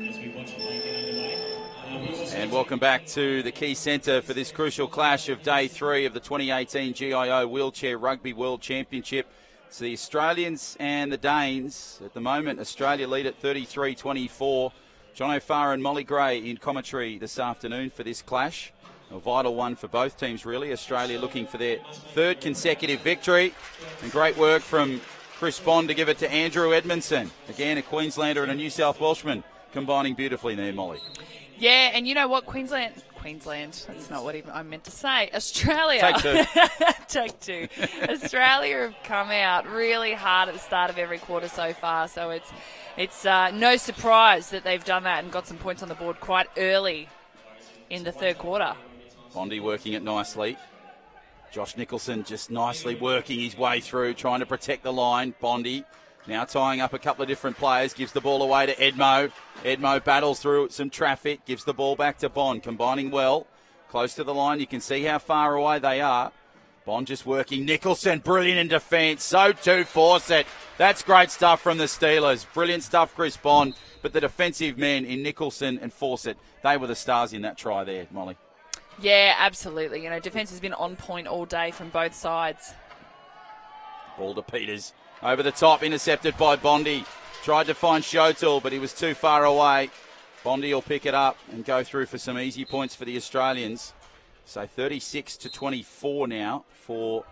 Speaker 4: as we watch the play get underway.
Speaker 1: And welcome back to the Key Centre for this crucial clash of Day 3 of the 2018 GIO Wheelchair Rugby World Championship. It's the Australians and the Danes. At the moment, Australia lead at 33-24. John O'Farr and Molly Gray in commentary this afternoon for this clash. A vital one for both teams, really. Australia looking for their third consecutive victory. And great work from Chris Bond to give it to Andrew Edmondson. Again, a Queenslander and a New South Welshman combining beautifully there, Molly.
Speaker 2: Yeah, and you know what? Queensland, that's not what even I meant to say. Australia.
Speaker 1: Take two.
Speaker 2: Take two. Australia have come out really hard at the start of every quarter so far, so it's no surprise that they've done that and got some points on the board quite early in the third quarter.
Speaker 1: Bondi working it nicely. Josh Nicholson just nicely working his way through, trying to protect the line. Bondi now tying up a couple of different players, gives the ball away to Edmo. Edmo battles through some traffic, gives the ball back to Bond, combining well. Close to the line, you can see how far away they are. Bond just working. Nicholson, brilliant in defence. So too Fawcett. That's great stuff from the Steelers. Brilliant stuff, Chris Bond. But the defensive men in Nicholson and Fawcett, they were the stars in that try there, Molly.
Speaker 2: Yeah, absolutely. You know, defence has been on point all day from both sides.
Speaker 1: Ball to Peters. Over the top, intercepted by Bondi. Tried to find Shotel, but he was too far away. Bondi will pick it up and go through for some easy points for the Australians. So 36-24 now for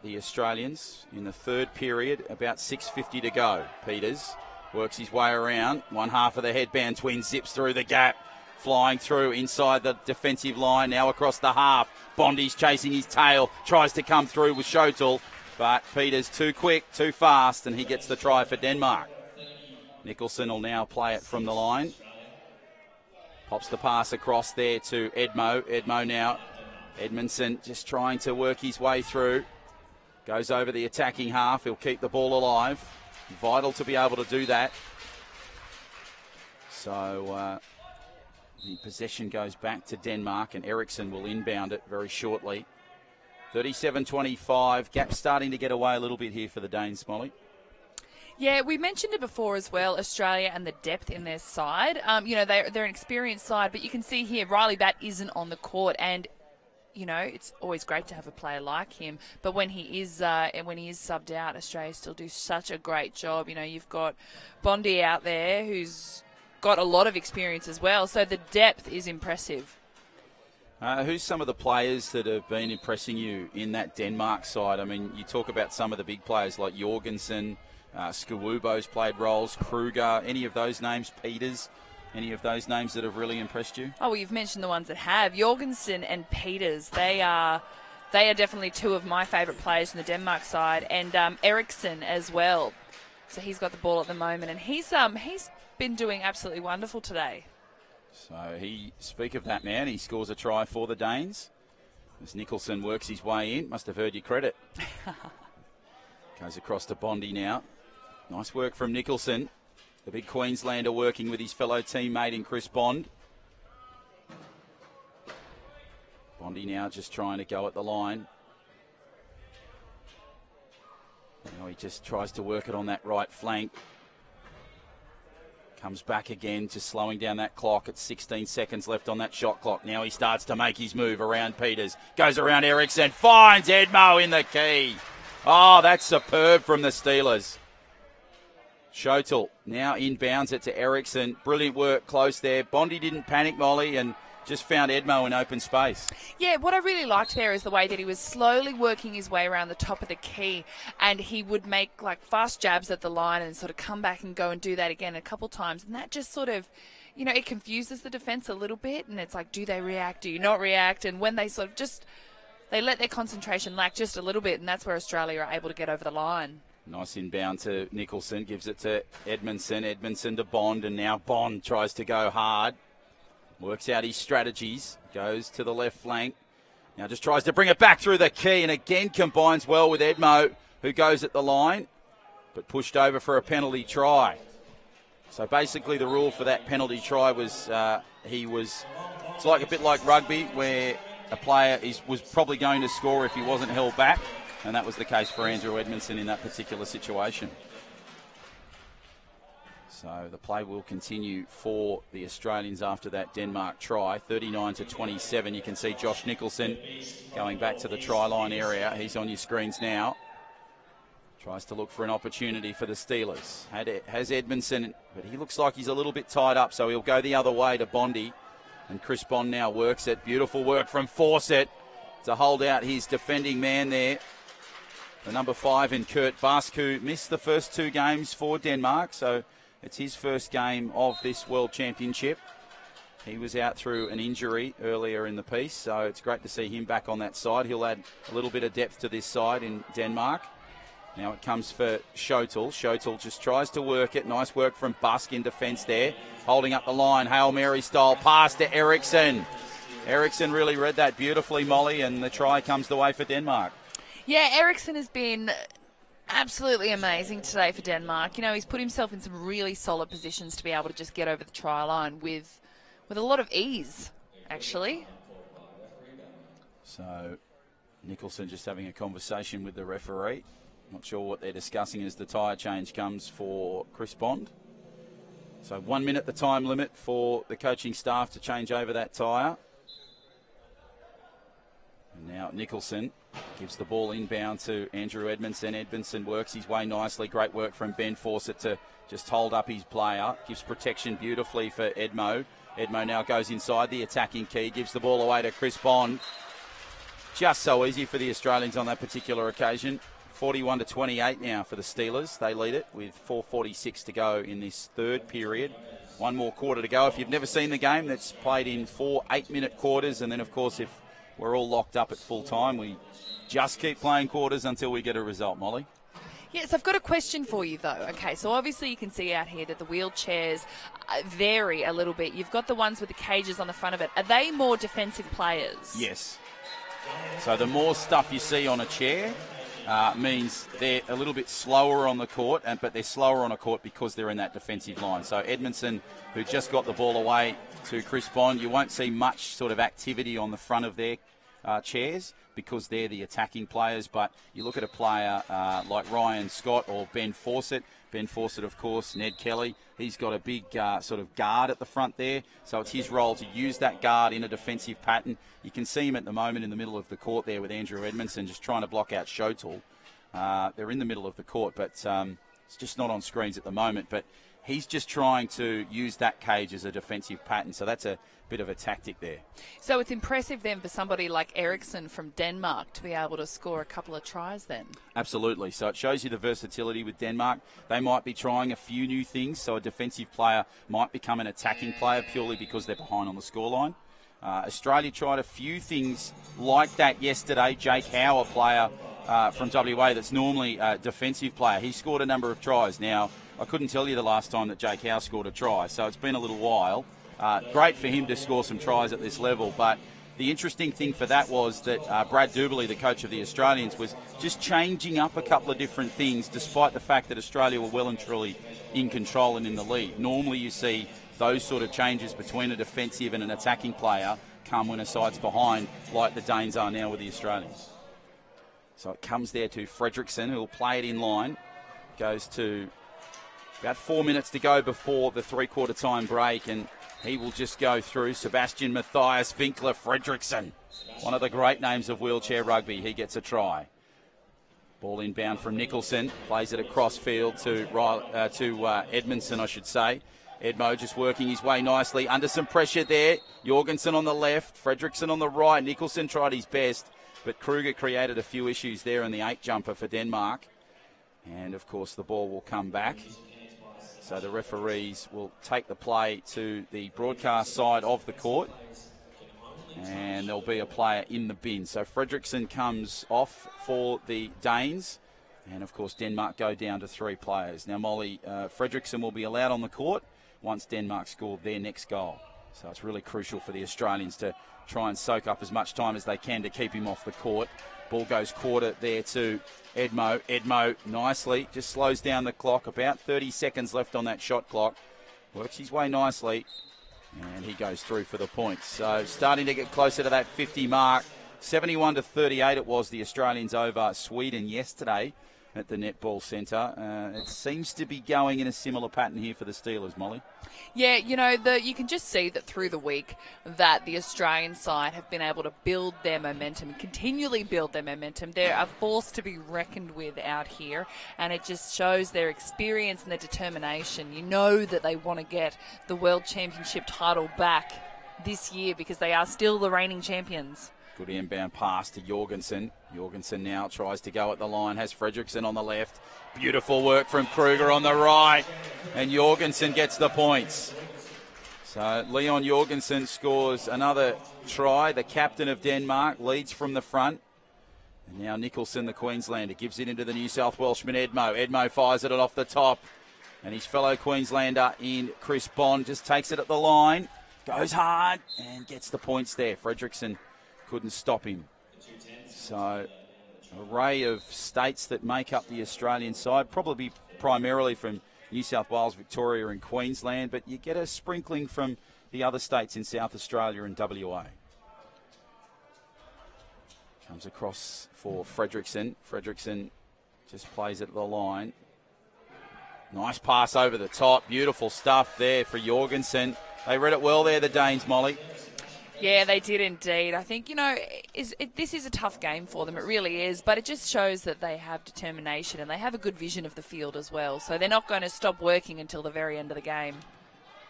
Speaker 1: the Australians in the third period. About 6:50 to go. Peters works his way around. One half of the headband twin zips through the gap. Flying through inside the defensive line. Now across the half. Bondi's chasing his tail. Tries to come through with Shotel. But Peters too quick, too fast, and he gets the try for Denmark. Nicholson will now play it from the line. Pops the pass across there to Edmo. Edmo now. Edmondson just trying to work his way through. Goes over the attacking half. He'll keep the ball alive. Vital to be able to do that. So the possession goes back to Denmark, and Eriksson will inbound it very shortly. 37-25. Gap starting to get away a little bit here for the Danes, Molly.
Speaker 2: Yeah, we mentioned it before as well, Australia and the depth in their side. You know, they're an experienced side, but you can see here Riley Batt isn't on the court, and you know it's always great to have a player like him. But when he is subbed out, Australia still do such a great job. You know, you've got Bondi out there who's got a lot of experience as well, so the depth is impressive.
Speaker 1: Who's some of the players that have been impressing you in that Denmark side? I mean, you talk about some of the big players like Jorgensen, Skawubo's played roles, Kruger, any of those names, Peters, any of those names that have really impressed you?
Speaker 2: Oh, well, you've mentioned the ones that have. Jorgensen and Peters, they are definitely two of my favourite players in the Denmark side, and Eriksson as well. So he's got the ball at the moment, and he's been doing absolutely wonderful today.
Speaker 1: So speak of that man, he scores a try for the Danes. As Nicholson works his way in, must have heard your credit. Goes across to Bondi now. Nice work from Nicholson. The big Queenslander working with his fellow teammate in Chris Bond. Bondi now just trying to go at the line. Now he just tries to work it on that right flank. Comes back again, just slowing down that clock at 16 seconds left on that shot clock. Now he starts to make his move around Peters. Goes around Eriksson, finds Edmo in the key. Oh, that's superb from the Steelers. Shotel now inbounds it to Eriksson. Brilliant work close there. Bondi didn't panic, Molly, and just found Edmo in open space.
Speaker 2: Yeah, what I really liked there is the way that he was slowly working his way around the top of the key, and he would make like fast jabs at the line and sort of come back and go and do that again a couple times, and that just sort of, you know, it confuses the defence a little bit, and it's like, do they react, do you not react? And when they sort of just, they let their concentration lack just a little bit, and that's where Australia are able to get over the line.
Speaker 1: Nice inbound to Nicholson, gives it to Edmondson, Edmondson to Bond, and now Bond tries to go hard. Works out his strategies, goes to the left flank. Now just tries to bring it back through the key, and again combines well with Edmo, who goes at the line, but pushed over for a penalty try. So basically the rule for that penalty try was it's like a bit like rugby, where a player was probably going to score if he wasn't held back. And that was the case for Andrew Edmondson in that particular situation. So the play will continue for the Australians after that Denmark try. 39-27. You can see Josh Nicholson going back to the try line area. He's on your screens now. Tries to look for an opportunity for the Steelers. Has Edmondson, but he looks like he's a little bit tied up, so he'll go the other way to Bondi. And Chris Bond now works it. Beautiful work from Fawcett to hold out his defending man there. The number 5 in Kurt Busk, who missed the first 2 games for Denmark, so it's his first game of this World Championship. He was out through an injury earlier in the piece, so it's great to see him back on that side. He'll add a little bit of depth to this side in Denmark. Now it comes for Schotel. Schotel just tries to work it. Nice work from Busk in defence there. Holding up the line, Hail Mary style pass to Eriksson. Eriksson really read that beautifully, Molly, and the try comes the way for Denmark.
Speaker 2: Yeah, Eriksson has been absolutely amazing today for Denmark. You know, he's put himself in some really solid positions to be able to just get over the try line with a lot of ease, actually.
Speaker 1: So Nicholson just having a conversation with the referee. Not sure what they're discussing as the tyre change comes for Chris Bond. So 1 minute the time limit for the coaching staff to change over that tyre. And now Nicholson gives the ball inbound to Andrew Edmondson. Edmondson works his way nicely. Great work from Ben Fawcett to just hold up his player. Gives protection beautifully for Edmo. Edmo now goes inside the attacking key. Gives the ball away to Chris Bond. Just so easy for the Australians on that particular occasion. 41-28 now for the Steelers. They lead it with 4:46 to go in this third period. One more quarter to go. If you've never seen the game, that's played in 4 8-minute quarters. And then, of course, if we're all locked up at full time, we just keep playing quarters until we get a result, Molly.
Speaker 2: Yes, I've got a question for you, though. Okay, so obviously you can see out here that the wheelchairs vary a little bit. You've got the ones with the cages on the front of it. Are they more defensive players?
Speaker 1: Yes. So the more stuff you see on a chair means they're a little bit slower on the court, but they're slower on a court because they're in that defensive line. So Edmondson, who just got the ball away to Chris Bond, you won't see much sort of activity on the front of their chairs because they're the attacking players. But you look at a player like Ryan Scott or Ben Fawcett. Ben Fawcett, of course, Ned Kelly, he's got a big sort of guard at the front there. So it's his role to use that guard in a defensive pattern. You can see him at the moment in the middle of the court there with Andrew Edmondson just trying to block out Schotel. They're in the middle of the court, but it's just not on screens at the moment. But he's just trying to use that cage as a defensive pattern. So that's a bit of a tactic there.
Speaker 2: So it's impressive then for somebody like Eriksson from Denmark to be able to score a couple of tries then.
Speaker 1: Absolutely. So it shows you the versatility with Denmark. They might be trying a few new things. So a defensive player might become an attacking player purely because they're behind on the scoreline. Australia tried a few things like that yesterday. Jake Howe, a player from WA that's normally a defensive player, he scored a number of tries. Now, I couldn't tell you the last time that Jake Howe scored a try, so it's been a little while. Great for him to score some tries at this level, but the interesting thing for that was that Brad Duberly, the coach of the Australians, was just changing up a couple of different things despite the fact that Australia were well and truly in control and in the lead. Normally you see those sort of changes between a defensive and an attacking player come when a side's behind, like the Danes are now with the Australians. So it comes there to Fredrickson, who'll play it in line. Goes to about 4 minutes to go before the three-quarter time break, and he will just go through. Sebastian Matthias Winkler Fredrickson, one of the great names of wheelchair rugby. He gets a try. Ball inbound from Nicholson. Plays it across field to Edmondson, I should say. Edmo just working his way nicely. Under some pressure there. Jorgensen on the left. Fredrickson on the right. Nicholson tried his best, but Kruger created a few issues there in the 8-jumper for Denmark. And, of course, the ball will come back. So the referees will take the play to the broadcast side of the court. And there'll be a player in the bin. So Fredrickson comes off for the Danes. And, of course, Denmark go down to 3 players. Now, Molly, Fredrickson will be allowed on the court once Denmark scored their next goal. So it's really crucial for the Australians to try and soak up as much time as they can to keep him off the court. Ball goes quarter there to Edmo. Edmo nicely just slows down the clock. About 30 seconds left on that shot clock. Works his way nicely. And he goes through for the points. So starting to get closer to that 50 mark. 71-38 it was, the Australians over Sweden yesterday at the Netball Centre. It seems to be going in a similar pattern here for the Steelers, Molly.
Speaker 2: Yeah, you can just see that through the week that the Australian side have been able to build their momentum, continually build their momentum. They're a force to be reckoned with out here, and it just shows their experience and their determination. You know that they want to get the World Championship title back this year because they are still the reigning champions.
Speaker 1: Good inbound pass to Jorgensen. Jorgensen now tries to go at the line, has Fredrickson on the left. Beautiful work from Kruger on the right, and Jorgensen gets the points. So Leon Jorgensen scores another try. The captain of Denmark leads from the front. And now Nicholson, the Queenslander, gives it into the New South Welshman Edmo. Edmo fires it off the top, and his fellow Queenslander in Chris Bond just takes it at the line, goes hard, and gets the points there. Fredrickson couldn't stop him. So, array of states that make up the Australian side, probably primarily from New South Wales, Victoria and Queensland, but you get a sprinkling from the other states in South Australia and WA. Comes across for Fredrickson. Fredrickson just plays it at the line. Nice pass over the top. Beautiful stuff there for Jorgensen. They read it well there, the Danes, Molly.
Speaker 2: Yeah, they did indeed. I think, this is a tough game for them. It really is. But it just shows that they have determination and they have a good vision of the field as well. So they're not going to stop working until the very end of the game.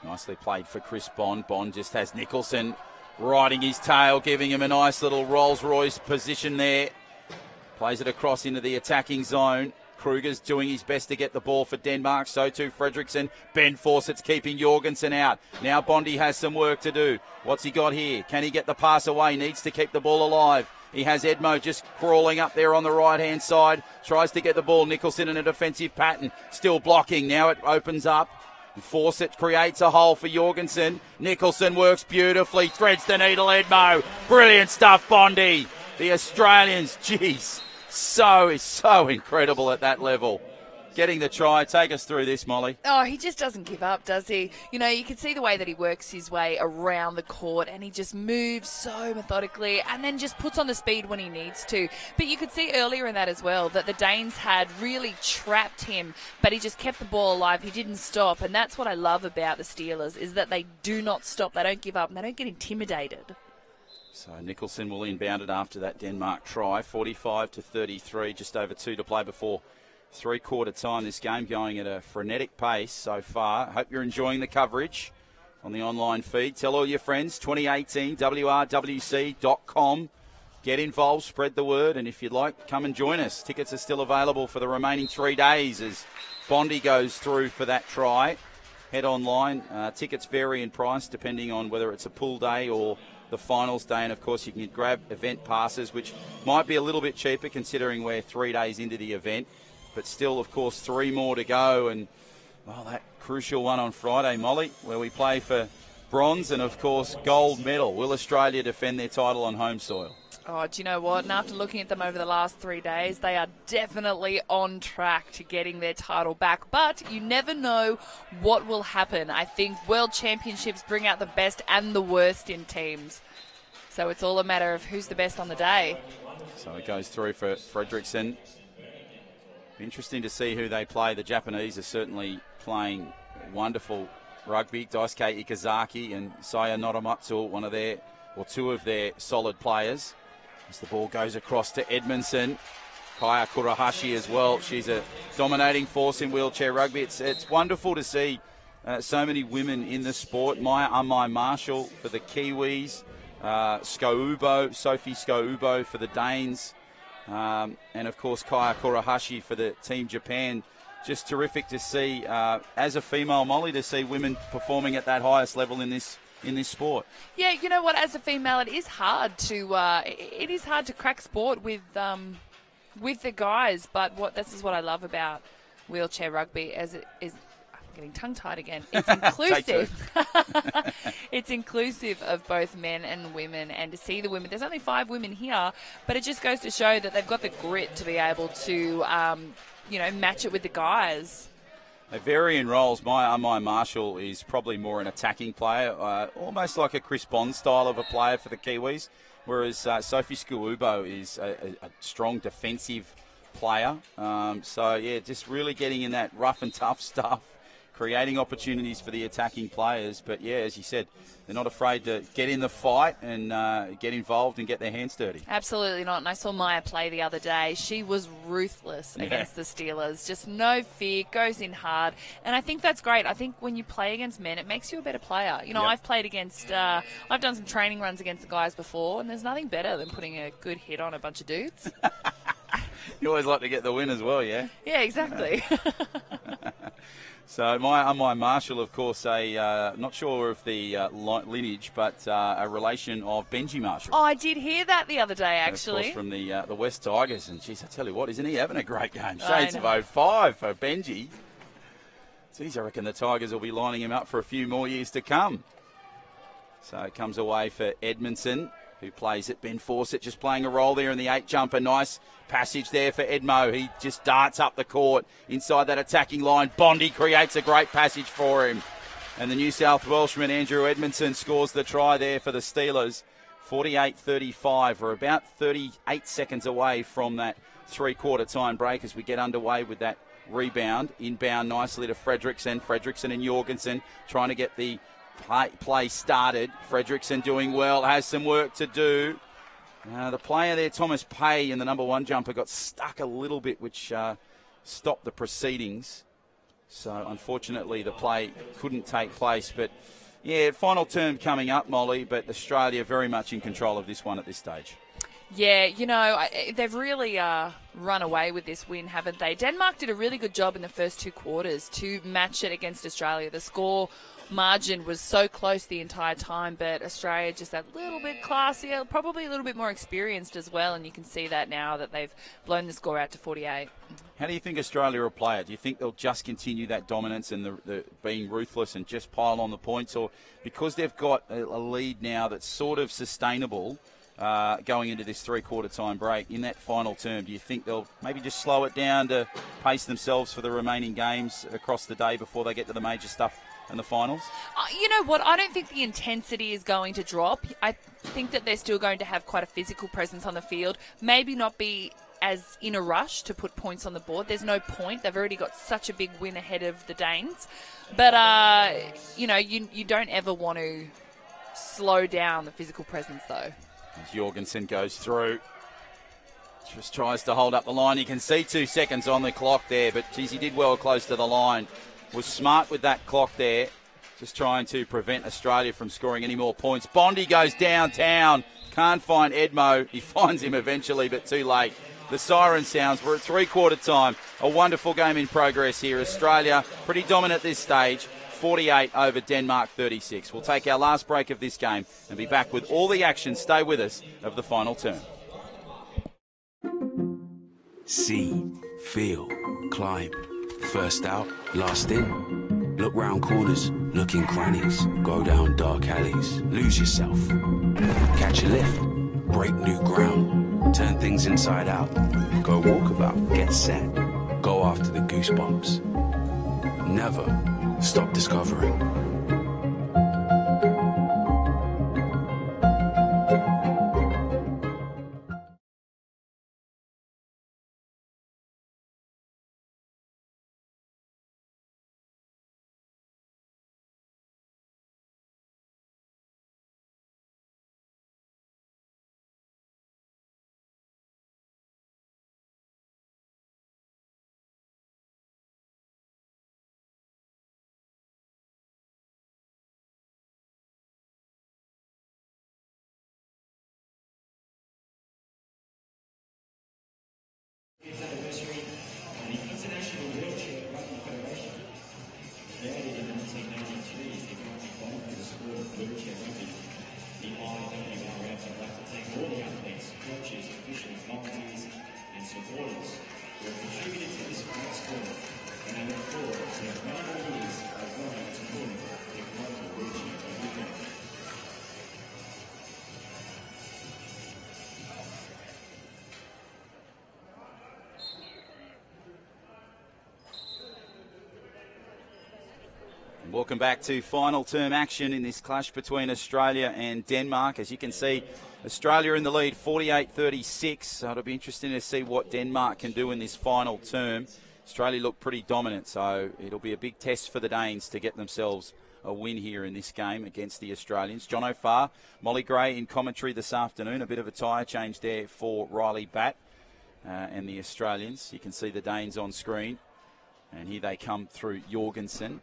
Speaker 1: Nicely played for Chris Bond. Bond just has Nicholson riding his tail, giving him a nice little Rolls-Royce position there. Plays it across into the attacking zone. Kruger's doing his best to get the ball for Denmark. So too Fredrickson. Ben Fawcett's keeping Jorgensen out. Now Bondi has some work to do. What's he got here? Can he get the pass away? Needs to keep the ball alive. He has Edmo just crawling up there on the right-hand side. Tries to get the ball. Nicholson in a defensive pattern. Still blocking. Now it opens up. Fawcett creates a hole for Jorgensen. Nicholson works beautifully. Threads the needle, Edmo. Brilliant stuff, Bondi. The Australians, geez. So incredible at that level. Getting the try. Take us through this, Molly.
Speaker 2: Oh, he just doesn't give up, does he? You can see the way that he works his way around the court and he just moves so methodically and then just puts on the speed when he needs to. But you could see earlier in that as well that the Danes had really trapped him, but he just kept the ball alive. He didn't stop, and that's what I love about the Steelers is that they do not stop. They don't give up and they don't get intimidated.
Speaker 1: So Nicholson will inbound it after that Denmark try. 45-33, just over 2 to play before three-quarter time. This game going at a frenetic pace so far. Hope you're enjoying the coverage on the online feed. Tell all your friends, 2018 WRWC.com. Get involved, spread the word, and if you'd like, come and join us. Tickets are still available for the remaining 3 days as Bondi goes through for that try. Head online. Tickets vary in price depending on whether it's a pool day or the finals day, and of course you can grab event passes, which might be a little bit cheaper considering we're 3 days into the event, but still, of course, 3 more to go, and that crucial one on Friday, Molly, where we play for bronze and, of course, gold medal. Will Australia defend their title on home soil?
Speaker 2: Oh, do you know what? And after looking at them over the last 3 days, they are definitely on track to getting their title back. But you never know what will happen. I think World Championships bring out the best and the worst in teams. So it's all a matter of who's the best on the day.
Speaker 1: So it goes through for Fredrickson. Interesting to see who they play. The Japanese are certainly playing wonderful rugby. Daisuke Ikazaki and Saya Noramatsu, two of their solid players. As the ball goes across to Edmondson. Kaya Kurahashi as well. She's a dominating force in wheelchair rugby. It's wonderful to see so many women in the sport. Maya Amai Marshall for the Kiwis. Sophie Skoubo for the Danes. And, of course, Kaya Kurahashi for the Team Japan. Just terrific to see, as a female, Molly, to see women performing at that highest level in this sport. Yeah,
Speaker 2: you know what? As a female, it is hard to crack sport with the guys. But this is what I love about wheelchair rugby, as it is. I'm getting tongue-tied again. It's inclusive. It's inclusive of both men and women, and to see the women. There's only 5 women here, but it just goes to show that they've got the grit to be able to, match it with the guys.
Speaker 1: They vary in roles. Maya Marshall is probably more an attacking player, almost like a Chris Bond style of a player for the Kiwis. whereas Sophie Skuubo is a strong defensive player. So, yeah, just really getting in that rough and tough stuff, creating opportunities for the attacking players. But, yeah, as you said, they're not afraid to get in the fight and get involved and get their hands dirty.
Speaker 2: Absolutely not. And I saw Maya play the other day. She was ruthless against the Steelers. Just no fear, goes in hard. And I think that's great. I think when you play against men, it makes you a better player. You know, I've played against, I've done some training runs against the guys before, and there's nothing better than putting a good hit on a bunch of dudes.
Speaker 1: You always like to get the win as well, yeah?
Speaker 2: Yeah, exactly.
Speaker 1: So my Marshall, of course, not sure of the lineage, but a relation of Benji Marshall.
Speaker 2: Oh, I did hear that the other day, actually.
Speaker 1: Of course, from the West Tigers. And, geez, I tell you what, isn't he having a great game? Shades of 05 for Benji. Geez, I reckon the Tigers will be lining him up for a few more years to come. So it comes away for Edmondson, who plays it. Ben Fawcett just playing a role there in the 8-jumper. Nice passage there for Edmo. He just darts up the court inside that attacking line. Bondi creates a great passage for him. And the New South Welshman, Andrew Edmondson, scores the try there for the Steelers. 48-35. We're about 38 seconds away from that three-quarter time break as we get underway with that rebound. Inbound nicely to Fredrickson. Fredrickson and Jorgensen trying to get the play started. Fredrickson doing well, has some work to do. The player there, Thomas Pay, in the number 1 jumper, got stuck a little bit, which stopped the proceedings. So, unfortunately, the play couldn't take place. But, yeah, final term coming up, Molly, but Australia very much in control of this one at this stage.
Speaker 2: Yeah, you know, they've really run away with this win, haven't they? Denmark did a really good job in the first 2 quarters to match it against Australia. The score margin was so close the entire time, but Australia just that little bit classier, probably a little bit more experienced as well, and you can see that now that they've blown the score out to 48.
Speaker 1: How do you think Australia will play it? Do you think they'll just continue that dominance and the being ruthless and just pile on the points, or because they've got a lead now that's sort of sustainable going into this three-quarter time break in that final term, do you think they'll maybe just slow it down to pace themselves for the remaining games across the day before they get to the major stuff and the finals?
Speaker 2: You know what? I don't think the intensity is going to drop. I think that they're still going to have quite a physical presence on the field. Maybe not be as in a rush to put points on the board. There's no point. They've already got such a big win ahead of the Danes. But, you know, you don't ever want to slow down the physical presence, though.
Speaker 1: As Jorgensen goes through, just tries to hold up the line. You can see 2 seconds on the clock there, but, geez, he did well close to the line. Was smart with that clock there, just trying to prevent Australia from scoring any more points. Bondi goes downtown, can't find Edmo. He finds him eventually, but too late. The siren sounds. We're at three-quarter time. A wonderful game in progress here. Australia pretty dominant at this stage. 48 over Denmark 36. We'll take our last break of this game and be back with all the action. Stay with us of the final term.
Speaker 3: See, feel, climb. First out, last in. Look round corners, look in crannies. Go down dark alleys, lose yourself. Catch a lift, break new ground. Turn things inside out. Go walkabout, get set. Go after the goosebumps. Never stop discovering.
Speaker 4: His anniversary, the International Wheelchair Rugby Federation, founded in 1993 is the country bond for the sport of wheelchair rugby. The IWRF would like to thank all the athletes, coaches, officials, volunteers and supporters who have contributed to this great sport, and I look forward to many more years of growing and supporting the global wheelchair rugby game.
Speaker 1: Welcome back to final term action in this clash between Australia and Denmark. As you can see, Australia in the lead, 48-36. So it'll be interesting to see what Denmark can do in this final term. Australia look pretty dominant, so it'll be a big test for the Danes to get themselves a win here in this game against the Australians. John O'Farr, Molly Gray in commentary this afternoon. A bit of a tyre change there for Riley Batt and the Australians. You can see the Danes on screen. And here they come through Jorgensen.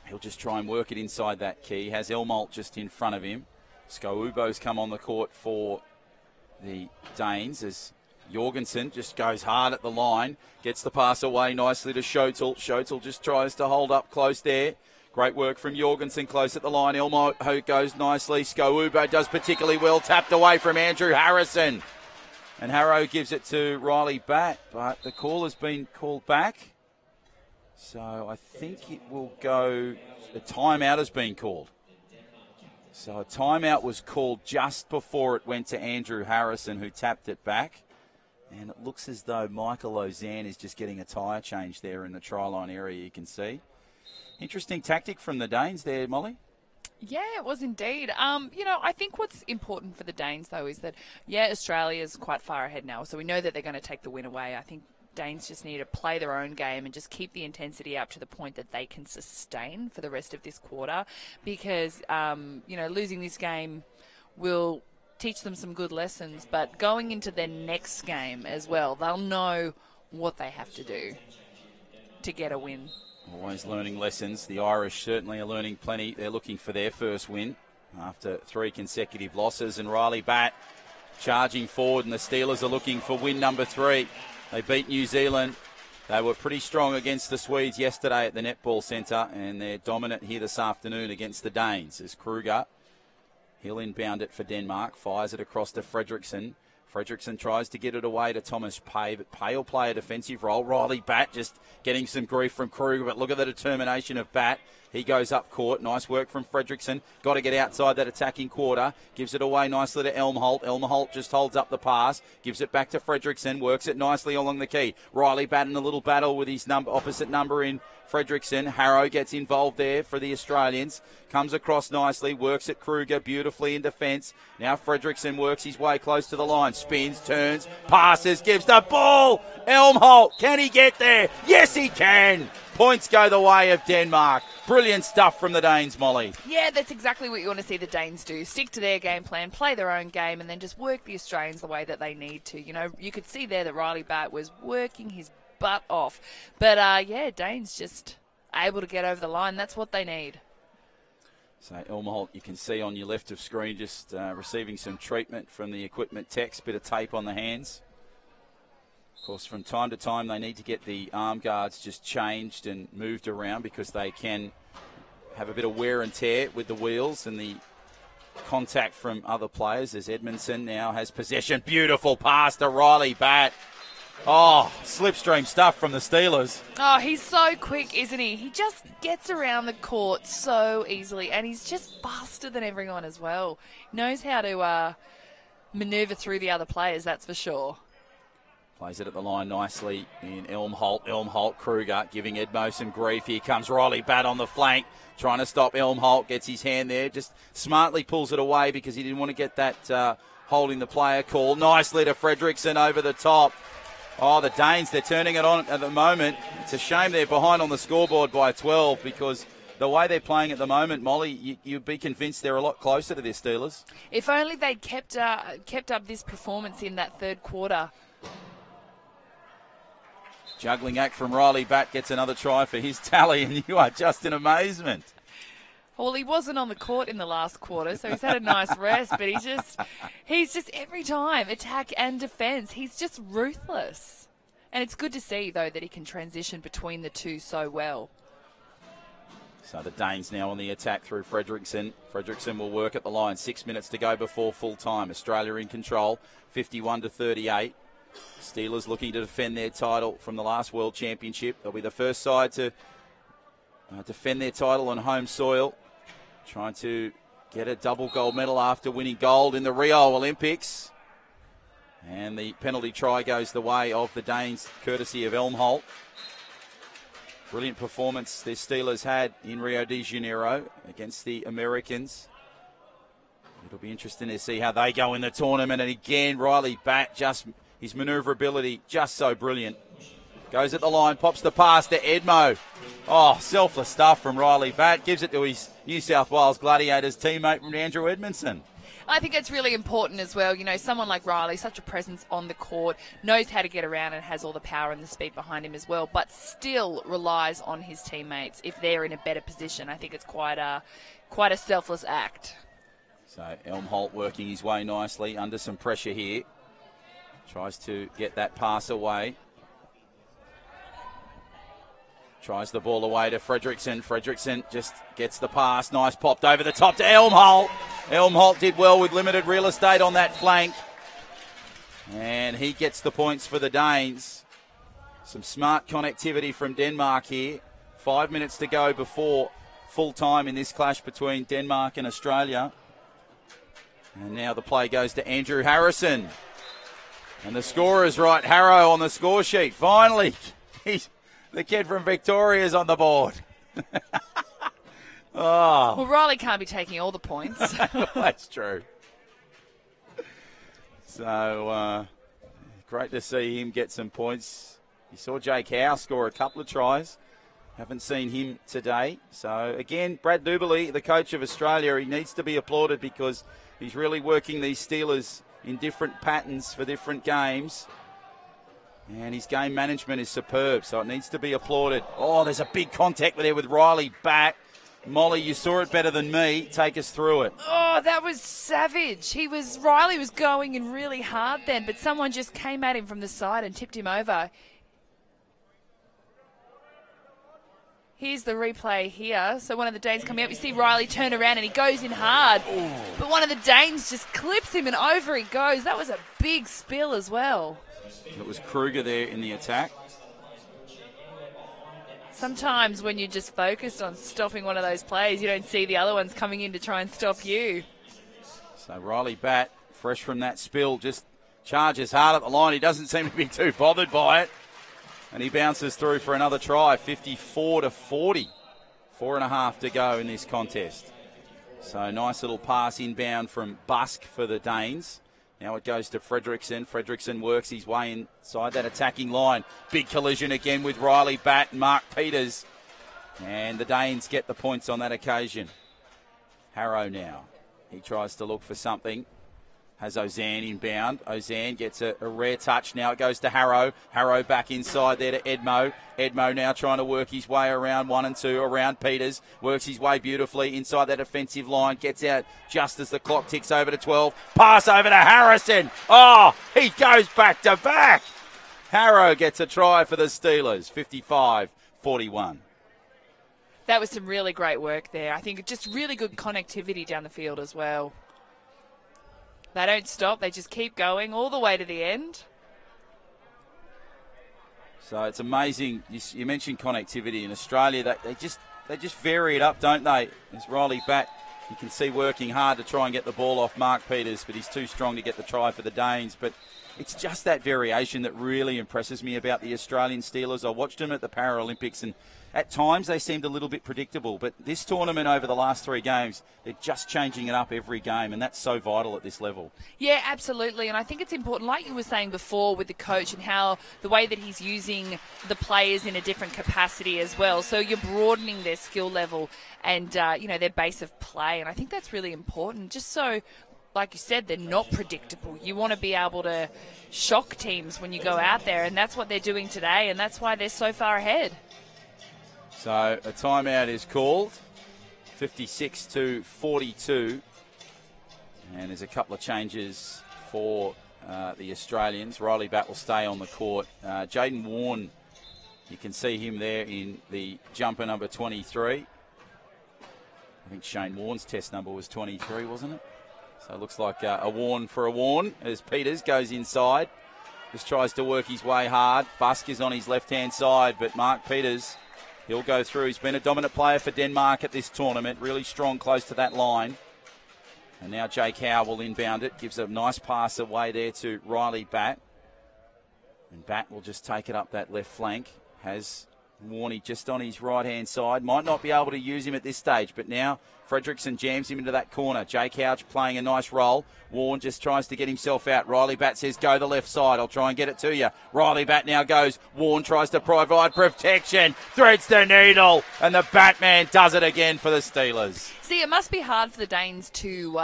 Speaker 1: He'll just try and work it inside that key. Has Elmolt just in front of him. Skoubo's come on the court for the Danes as Jorgensen just goes hard at the line. Gets the pass away nicely to Schotel. Schotel just tries to hold up close there. Great work from Jorgensen close at the line. Elmolt who goes nicely. Skoubo does particularly well. Tapped away from Andrew Harrison. And Harrow gives it to Riley Batt. But the call has been called back. So I think it will go... A timeout has been called. So a timeout was called just before it went to Andrew Harrison, who tapped it back. And it looks as though Michael Ozan is just getting a tyre change there in the try line area, you can see. Interesting tactic from the Danes there, Molly.
Speaker 2: Yeah, it was indeed. I think what's important for the Danes, though, is that, Australia's quite far ahead now. So we know that they're going to take the win away. I think Danes just need to play their own game and just keep the intensity up to the point that they can sustain for the rest of this quarter, because losing this game will teach them some good lessons, but going into their next game as well, they'll know what they have to do to get a win.
Speaker 1: Always learning lessons. The Irish certainly are learning plenty. They're looking for their first win after 3 consecutive losses, and Riley Batt charging forward, and the Steelers are looking for win number 3. They beat New Zealand. They were pretty strong against the Swedes yesterday at the Netball Centre, and they're dominant here this afternoon against the Danes. As Kruger, he'll inbound it for Denmark, fires it across to Fredriksson. Fredriksson tries to get it away to Thomas Pay, but Pay will play a defensive role. Riley Batt just getting some grief from Kruger, but look at the determination of Batt. He goes up court. Nice work from Fredriksson. Got to get outside that attacking quarter. Gives it away nicely to Elmholt. Elmholt just holds up the pass. Gives it back to Fredriksson. Works it nicely along the key. Riley Batt in a little battle with his opposite number in Fredriksson. Harrow gets involved there for the Australians. Comes across nicely. Works at Kruger beautifully in defence. Now Fredriksson works his way close to the line. Spins, turns, passes, gives the ball. Elmholt, can he get there? Yes, he can. Points go the way of Denmark. Brilliant stuff from the Danes, Molly.
Speaker 2: Yeah, that's exactly what you want to see the Danes do. Stick to their game plan, play their own game, and then just work the Australians the way that they need to. You could see there that Riley Batt was working his butt off. But, Danes just able to get over the line. That's what they need.
Speaker 1: So Elmholt, you can see on your left of screen, just receiving some treatment from the equipment techs, bit of tape on the hands. Of course, from time to time, they need to get the arm guards just changed and moved around because they can have a bit of wear and tear with the wheels and the contact from other players, as Edmondson now has possession. Beautiful pass to Riley Batt. Oh, slipstream stuff from the Steelers. Oh,
Speaker 2: he's so quick, isn't he? He just gets around the court so easily, and he's just faster than everyone as well. Knows how to manoeuvre through the other players, that's for sure.
Speaker 1: Plays it at the line nicely in Elmholt. Elmholt, Kruger giving Edmo some grief. Here comes Riley Batt on the flank, trying to stop Elmholt. Gets his hand there, just smartly pulls it away because he didn't want to get that holding the player call. Nicely to Fredriksson over the top. Oh, the Danes, they're turning it on at the moment. It's a shame they're behind on the scoreboard by 12 because the way they're playing at the moment, Molly, you'd be convinced they're a lot closer to their Steelers.
Speaker 2: If only they'd kept up this performance in that third quarter.
Speaker 1: Juggling act from Riley Batt gets another try for his tally, and you are just in amazement.
Speaker 2: Well, he wasn't on the court in the last quarter, so he's had a nice rest, but he's just every time, attack and defence, he's just ruthless. And it's good to see, though, that he can transition between the two so well.
Speaker 1: So the Danes now on the attack through Fredriksson. Fredriksson will work at the line. 6 minutes to go before full time. Australia in control, 51-38. Steelers looking to defend their title from the last World Championship. They'll be the first side to defend their title on home soil. Trying to get a double gold medal after winning gold in the Rio Olympics. And the penalty try goes the way of the Danes, courtesy of Elmholt. Brilliant performance the Steelers had in Rio de Janeiro against the Americans. It'll be interesting to see how they go in the tournament. And again, Riley Batt, just his manoeuvrability, just so brilliant. Goes at the line, pops the pass to Edmo. Oh, selfless stuff from Riley Batt. Gives it to his New South Wales Gladiators teammate from Andrew Edmondson.
Speaker 2: I think it's really important as well. You know, someone like Riley, such a presence on the court, knows how to get around and has all the power and the speed behind him as well, but still relies on his teammates if they're in a better position. I think it's quite a selfless act.
Speaker 1: So Elmholt working his way nicely under some pressure here. Tries to get that pass away. Tries the ball away to Fredrickson. Fredrickson just gets the pass. Nice popped over the top to Elmholt. Elmholt did well with limited real estate on that flank. And he gets the points for the Danes. Some smart connectivity from Denmark here. 5 minutes to go before full time in this clash between Denmark and Australia. And now the play goes to Andrew Harrison. And the scorer's right, Harrow on the score sheet. Finally, the kid from Victoria is on the board. Oh.
Speaker 2: Well, Riley can't be taking all the points.
Speaker 1: That's true. So, great to see him get some points. You saw Jake Howe score a couple of tries. Haven't seen him today. So, again, Brad Duberly, the coach of Australia, he needs to be applauded because he's really working these Steelers in different patterns for different games. And his game management is superb, so it needs to be applauded. Oh, there's a big contact there with Riley Batt. Molly, you saw it better than me. Take us through it.
Speaker 2: Oh, that was savage. Riley was going in really hard then, but someone just came at him from the side and tipped him over. Here's the replay here. So one of the Danes coming up. You see Riley turn around and he goes in hard. Ooh. But one of the Danes just clips him and over he goes. That was a big spill as well.
Speaker 1: It was Kruger there in the attack.
Speaker 2: Sometimes when you're just focused on stopping one of those plays, you don't see the other ones coming in to try and stop you.
Speaker 1: So Riley Batt, fresh from that spill, just charges hard at the line. He doesn't seem to be too bothered by it. And he bounces through for another try, 54-40. 4.5 to go in this contest. So nice little pass inbound from Busk for the Danes. Now it goes to Fredrickson. Fredrickson works his way inside that attacking line. Big collision again with Riley Batt and Mark Peters. And the Danes get the points on that occasion. Harrow now. He tries to look for something. Has Ozan inbound. Ozan gets a rare touch. Now it goes to Harrow. Harrow back inside there to Edmo. Edmo now trying to work his way around 1 and 2, around Peters. Works his way beautifully inside that offensive line. Gets out just as the clock ticks over to 12. Pass over to Harrison. Oh, he goes back to back. Harrow gets a try for the Steelers. 55-41.
Speaker 2: That was some really great work there. I think just really good connectivity down the field as well. They don't stop. They just keep going all the way to the end.
Speaker 1: So it's amazing. You mentioned connectivity in Australia. They just vary it up, don't they? There's Riley Batt. You can see working hard to try and get the ball off Mark Peters, but he's too strong to get the try for the Danes. But it's just that variation that really impresses me about the Australian Steelers. I watched them at the Paralympics, and at times they seemed a little bit predictable. But this tournament over the last 3 games, they're just changing it up every game, and that's so vital at this level.
Speaker 2: Yeah, absolutely. And I think it's important, like you were saying before with the coach and how the way that he's using the players in a different capacity as well. So you're broadening their skill level and, their base of play. And I think that's really important, just so, like you said, they're not predictable. You want to be able to shock teams when you go out there, and that's what they're doing today, and that's why they're so far ahead.
Speaker 1: So a timeout is called, 56-42, and there's a couple of changes for the Australians. Riley Batt will stay on the court. Jaden Warne, you can see him there in the jumper number 23. I think Shane Warne's test number was 23, wasn't it? So it looks like a Warne for a Warne as Peters goes inside. Just tries to work his way hard. Busk is on his left-hand side, but Mark Peters, he'll go through. He's been a dominant player for Denmark at this tournament. Really strong close to that line. And now Jake Howe will inbound it. Gives a nice pass away there to Riley Batt. And Batt will just take it up that left flank. Has Warney just on his right-hand side. Might not be able to use him at this stage, but now Fredrickson jams him into that corner. Jake Couch playing a nice role. Warren just tries to get himself out. Riley Batt says, go the left side. I'll try and get it to you. Riley Batt now goes. Warren tries to provide protection. Threads the needle. And the Batman does it again for the Steelers.
Speaker 2: See, it must be hard for the Danes to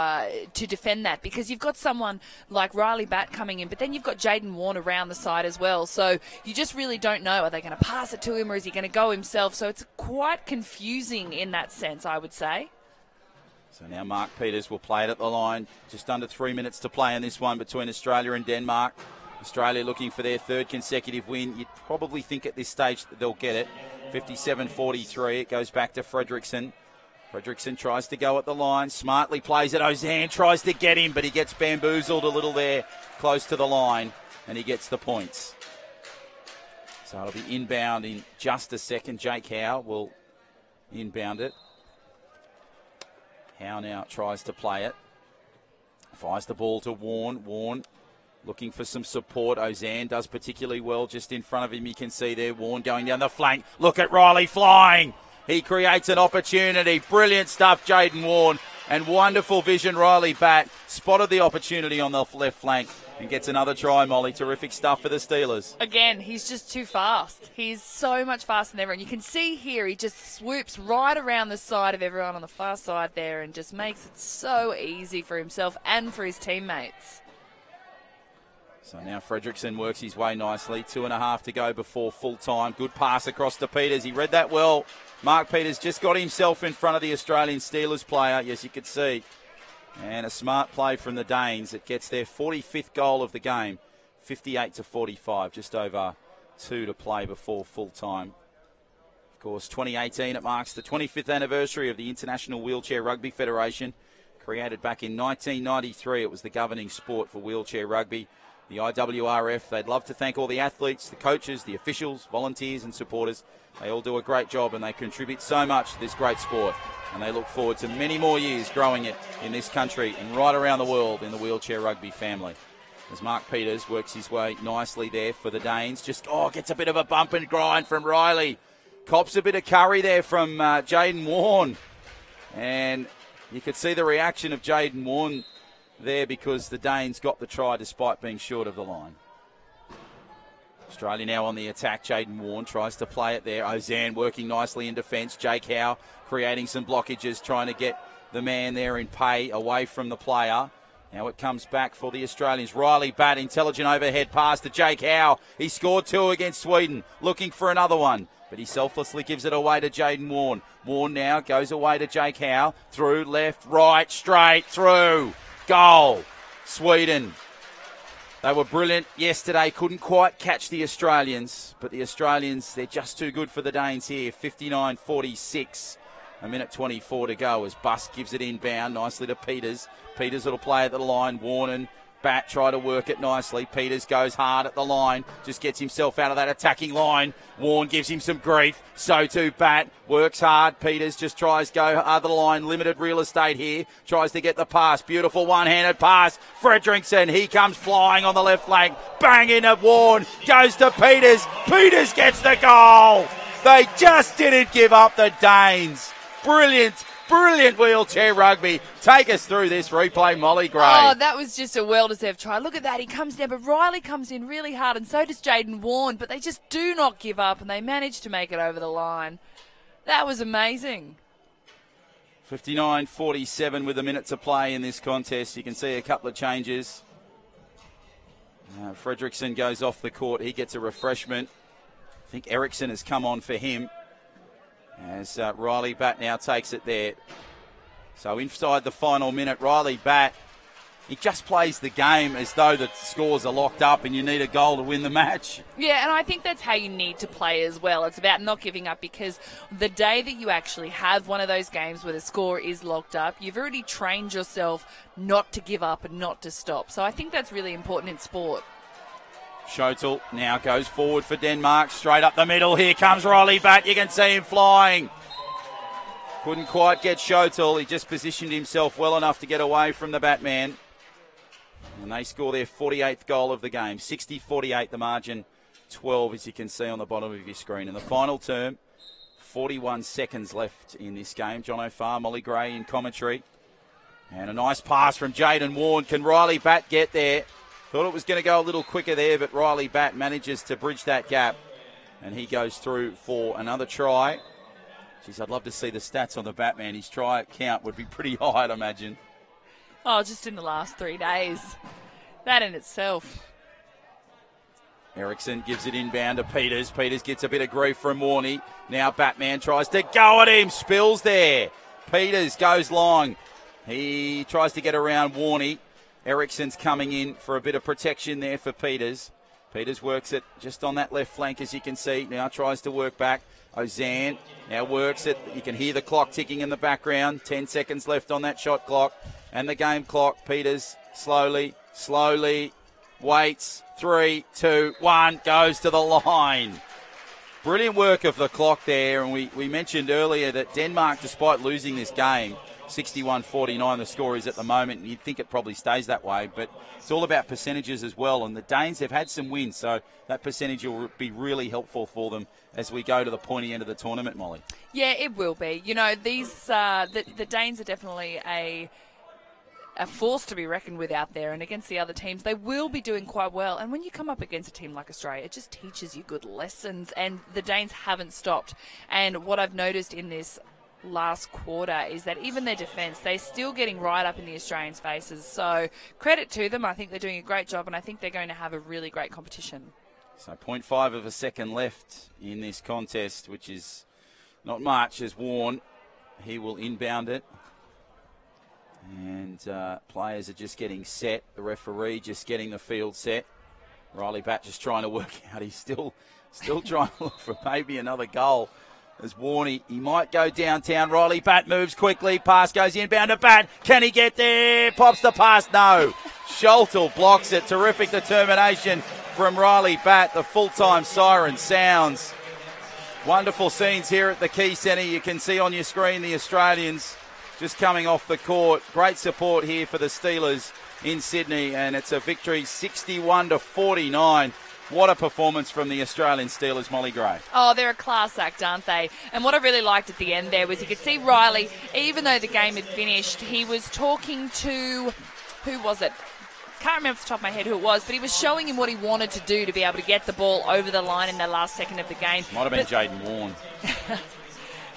Speaker 2: defend that, because you've got someone like Riley Batt coming in, but then you've got Jaden Warne around the side as well. So you just really don't know. Are they going to pass it to him, or is he going to go himself? So it's quite confusing in that sense, I would say.
Speaker 1: So now Mark Peters will play it at the line. Just under 3 minutes to play in this one between Australia and Denmark. Australia looking for their third consecutive win. You'd probably think at this stage that they'll get it. 57-43. It goes back to Fredrickson. Fredrickson tries to go at the line. Smartly plays it. Ozan tries to get him, but he gets bamboozled a little there close to the line, and he gets the points. So it'll be inbound in just a second. Jake Howe will inbound it. Howe now tries to play it. Fires the ball to Warren. Warren looking for some support. Ozan does particularly well just in front of him. You can see there Warren going down the flank. Look at Riley flying. He creates an opportunity. Brilliant stuff, Jaden Warren. And wonderful vision, Riley Batt. Spotted the opportunity on the left flank and gets another try, Molly. Terrific stuff for the Steelers.
Speaker 2: Again, he's just too fast. He's so much faster than everyone. You can see here he just swoops right around the side of everyone on the far side there and just makes it so easy for himself and for his teammates.
Speaker 1: So now Fredrickson works his way nicely. 2.5 to go before full time. Good pass across to Peters. He read that well. Mark Peters just got himself in front of the Australian Steelers player. Yes, you could see. And a smart play from the Danes. It gets their 45th goal of the game. 58-45. Just over 2 to play before full time. Of course, 2018, it marks the 25th anniversary of the International Wheelchair Rugby Federation. Created back in 1993. It was the governing sport for wheelchair rugby. The IWRF, they'd love to thank all the athletes, the coaches, the officials, volunteers and supporters. They all do a great job and they contribute so much to this great sport. And they look forward to many more years growing it in this country and right around the world in the wheelchair rugby family. As Mark Peters works his way nicely there for the Danes. Just, gets a bit of a bump and grind from Riley. Cops a bit of curry there from Jaden Warne. And you could see the reaction of Jaden Warne there because the Danes got the try despite being short of the line. Australia now on the attack. Jaden Warne tries to play it there. Ozan working nicely in defence. Jake Howe creating some blockages, trying to get the man there in pay away from the player. Now it comes back for the Australians. Riley Batt, intelligent overhead pass to Jake Howe. He scored 2 against Sweden, looking for another one. But he selflessly gives it away to Jaden Warne. Warne now goes away to Jake Howe. Through, left, right, straight, through. Goal. Sweden. They were brilliant yesterday. Couldn't quite catch the Australians. But the Australians, they're just too good for the Danes here. 59-46. 1:24 to go as Busk gives it inbound nicely to Peters. Peters will play at the line. Warren and Batt try to work it nicely. Peters goes hard at the line. Just gets himself out of that attacking line. Warren gives him some grief. So too Batt. Works hard. Peters just tries to go other line. Limited real estate here. Tries to get the pass. Beautiful one-handed pass. Fredrickson. He comes flying on the left flank. Bang into Warren. Goes to Peters. Peters gets the goal. They just didn't give up, the Danes. Brilliant wheelchair rugby. Take us through this replay, Molly Gray.
Speaker 2: Oh, that was just a well-deserved try. Look at that. He comes down, but Riley comes in really hard, and so does Jaden Warne, but they just do not give up, and they manage to make it over the line. That was amazing.
Speaker 1: 59-47 with a minute to play in this contest. You can see a couple of changes. Fredrickson goes off the court. He gets a refreshment. I think Eriksson has come on for him. As Riley Batt now takes it there. So inside the final minute, Riley Batt, he just plays the game as though the scores are locked up and you need a goal to win the match.
Speaker 2: Yeah, and I think that's how you need to play as well. It's about not giving up, because the day that you actually have one of those games where the score is locked up, you've already trained yourself not to give up and not to stop. So I think that's really important in sport.
Speaker 1: Schotel now goes forward for Denmark, straight up the middle. Here comes Riley Batt. You can see him flying. Couldn't quite get Schotel. He just positioned himself well enough to get away from the Batman. And they score their 48th goal of the game. 60-48 the margin, 12 as you can see on the bottom of your screen. In the final term, 41 seconds left in this game. John O'Farr, Molly Gray in commentary. And a nice pass from Jaden Warren. Can Riley Batt get there? Thought it was going to go a little quicker there, but Riley Batt manages to bridge that gap. And he goes through for another try. Jeez, I'd love to see the stats on the Batman. His try count would be pretty high, I'd imagine.
Speaker 2: Oh, just in the last 3 days. That in itself.
Speaker 1: Ericsson gives it inbound to Peters. Peters gets a bit of grief from Warney. Now Batman tries to go at him. Spills there. Peters goes long. He tries to get around Warney. Ericsson's coming in for a bit of protection there for Peters. Peters works it just on that left flank, as you can see. Now tries to work back. Ozan now works it. You can hear the clock ticking in the background. 10 seconds left on that shot clock. And the game clock. Peters slowly waits. 3, 2, 1, goes to the line. Brilliant work of the clock there. And we mentioned earlier that Denmark, despite losing this game, 61-49 the score is at the moment, and you'd think it probably stays that way, but it's all about percentages as well, and the Danes have had some wins, so that percentage will be really helpful for them as we go to the pointy end of the tournament, Molly.
Speaker 2: Yeah, it will be. You know, these the Danes are definitely a force to be reckoned with out there, and against the other teams they will be doing quite well. And when you come up against a team like Australia, it just teaches you good lessons, and the Danes haven't stopped. And what I've noticed in this last quarter is that even their defence, they're still getting right up in the Australians' faces. So credit to them. I think they're doing a great job, and I think they're going to have a really great competition. So
Speaker 1: 0.5 of a second left in this contest, which is not much, as Warren. He will inbound it. And players are just getting set. The referee just getting the field set. Riley Batt just trying to work out. He's still trying to look for maybe another goal. As Warney, he might go downtown. Riley Batt moves quickly. Pass goes inbound to Batt. Can he get there? Pops the pass. No. Sholto blocks it. Terrific determination from Riley Batt. The full-time siren sounds. Wonderful scenes here at the Key Centre. You can see on your screen the Australians just coming off the court. Great support here for the Steelers in Sydney, and it's a victory 61-49. What a performance from the Australian Steelers, Molly Gray.
Speaker 2: Oh, they're a class act, aren't they? And what I really liked at the end there was you could see Riley, even though the game had finished, he was talking to, who was it? Can't remember off the top of my head who it was, but he was showing him what he wanted to do to be able to get the ball over the line in the last second of the game.
Speaker 1: Might have been Jaden Warren.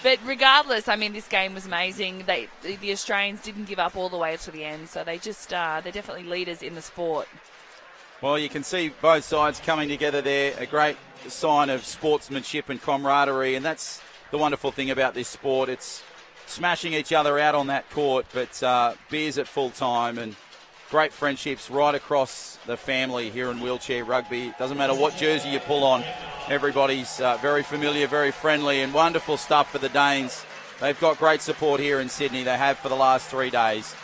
Speaker 2: But regardless, I mean, this game was amazing. The Australians didn't give up all the way to the end, so they're definitely leaders in the sport.
Speaker 1: Well, you can see both sides coming together there, a great sign of sportsmanship and camaraderie, and that's the wonderful thing about this sport. It's smashing each other out on that court, but beers at full time and great friendships right across the family here in wheelchair rugby. It doesn't matter what jersey you pull on, everybody's very familiar, very friendly, and wonderful stuff for the Danes. They've got great support here in Sydney. They have for the last 3 days.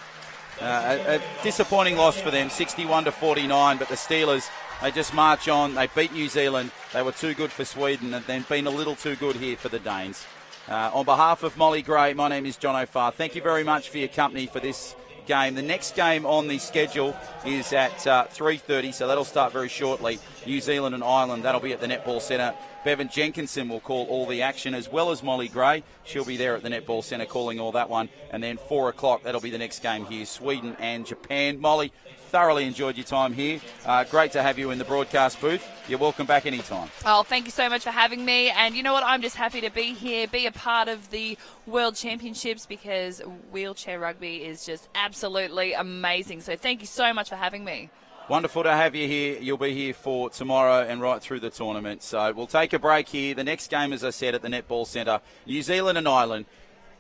Speaker 1: A disappointing loss for them, 61-49, but the Steelers, they just march on. They beat New Zealand. They were too good for Sweden and then been a little too good here for the Danes. On behalf of Molly Gray, my name is John O'Farr. Thank you very much for your company for this game. The next game on the schedule is at 3:30, so that'll start very shortly. New Zealand and Ireland, that'll be at the Netball Centre. Bevan Jenkinson will call all the action, as well as Molly Gray. She'll be there at the Netball Centre calling all that one. And then 4 o'clock, that'll be the next game here, Sweden and Japan. Molly, thoroughly enjoyed your time here. Great to have you in the broadcast booth. You're welcome back anytime.
Speaker 2: Oh, thank you so much for having me. And you know what? I'm just happy to be here, be a part of the World Championships, because wheelchair rugby is just absolutely amazing. So thank you so much for having me.
Speaker 1: Wonderful to have you here. You'll be here for tomorrow and right through the tournament. So we'll take a break here. The next game, as I said, at the Netball Centre, New Zealand and Ireland.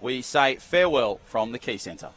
Speaker 1: We say farewell from the Key Centre.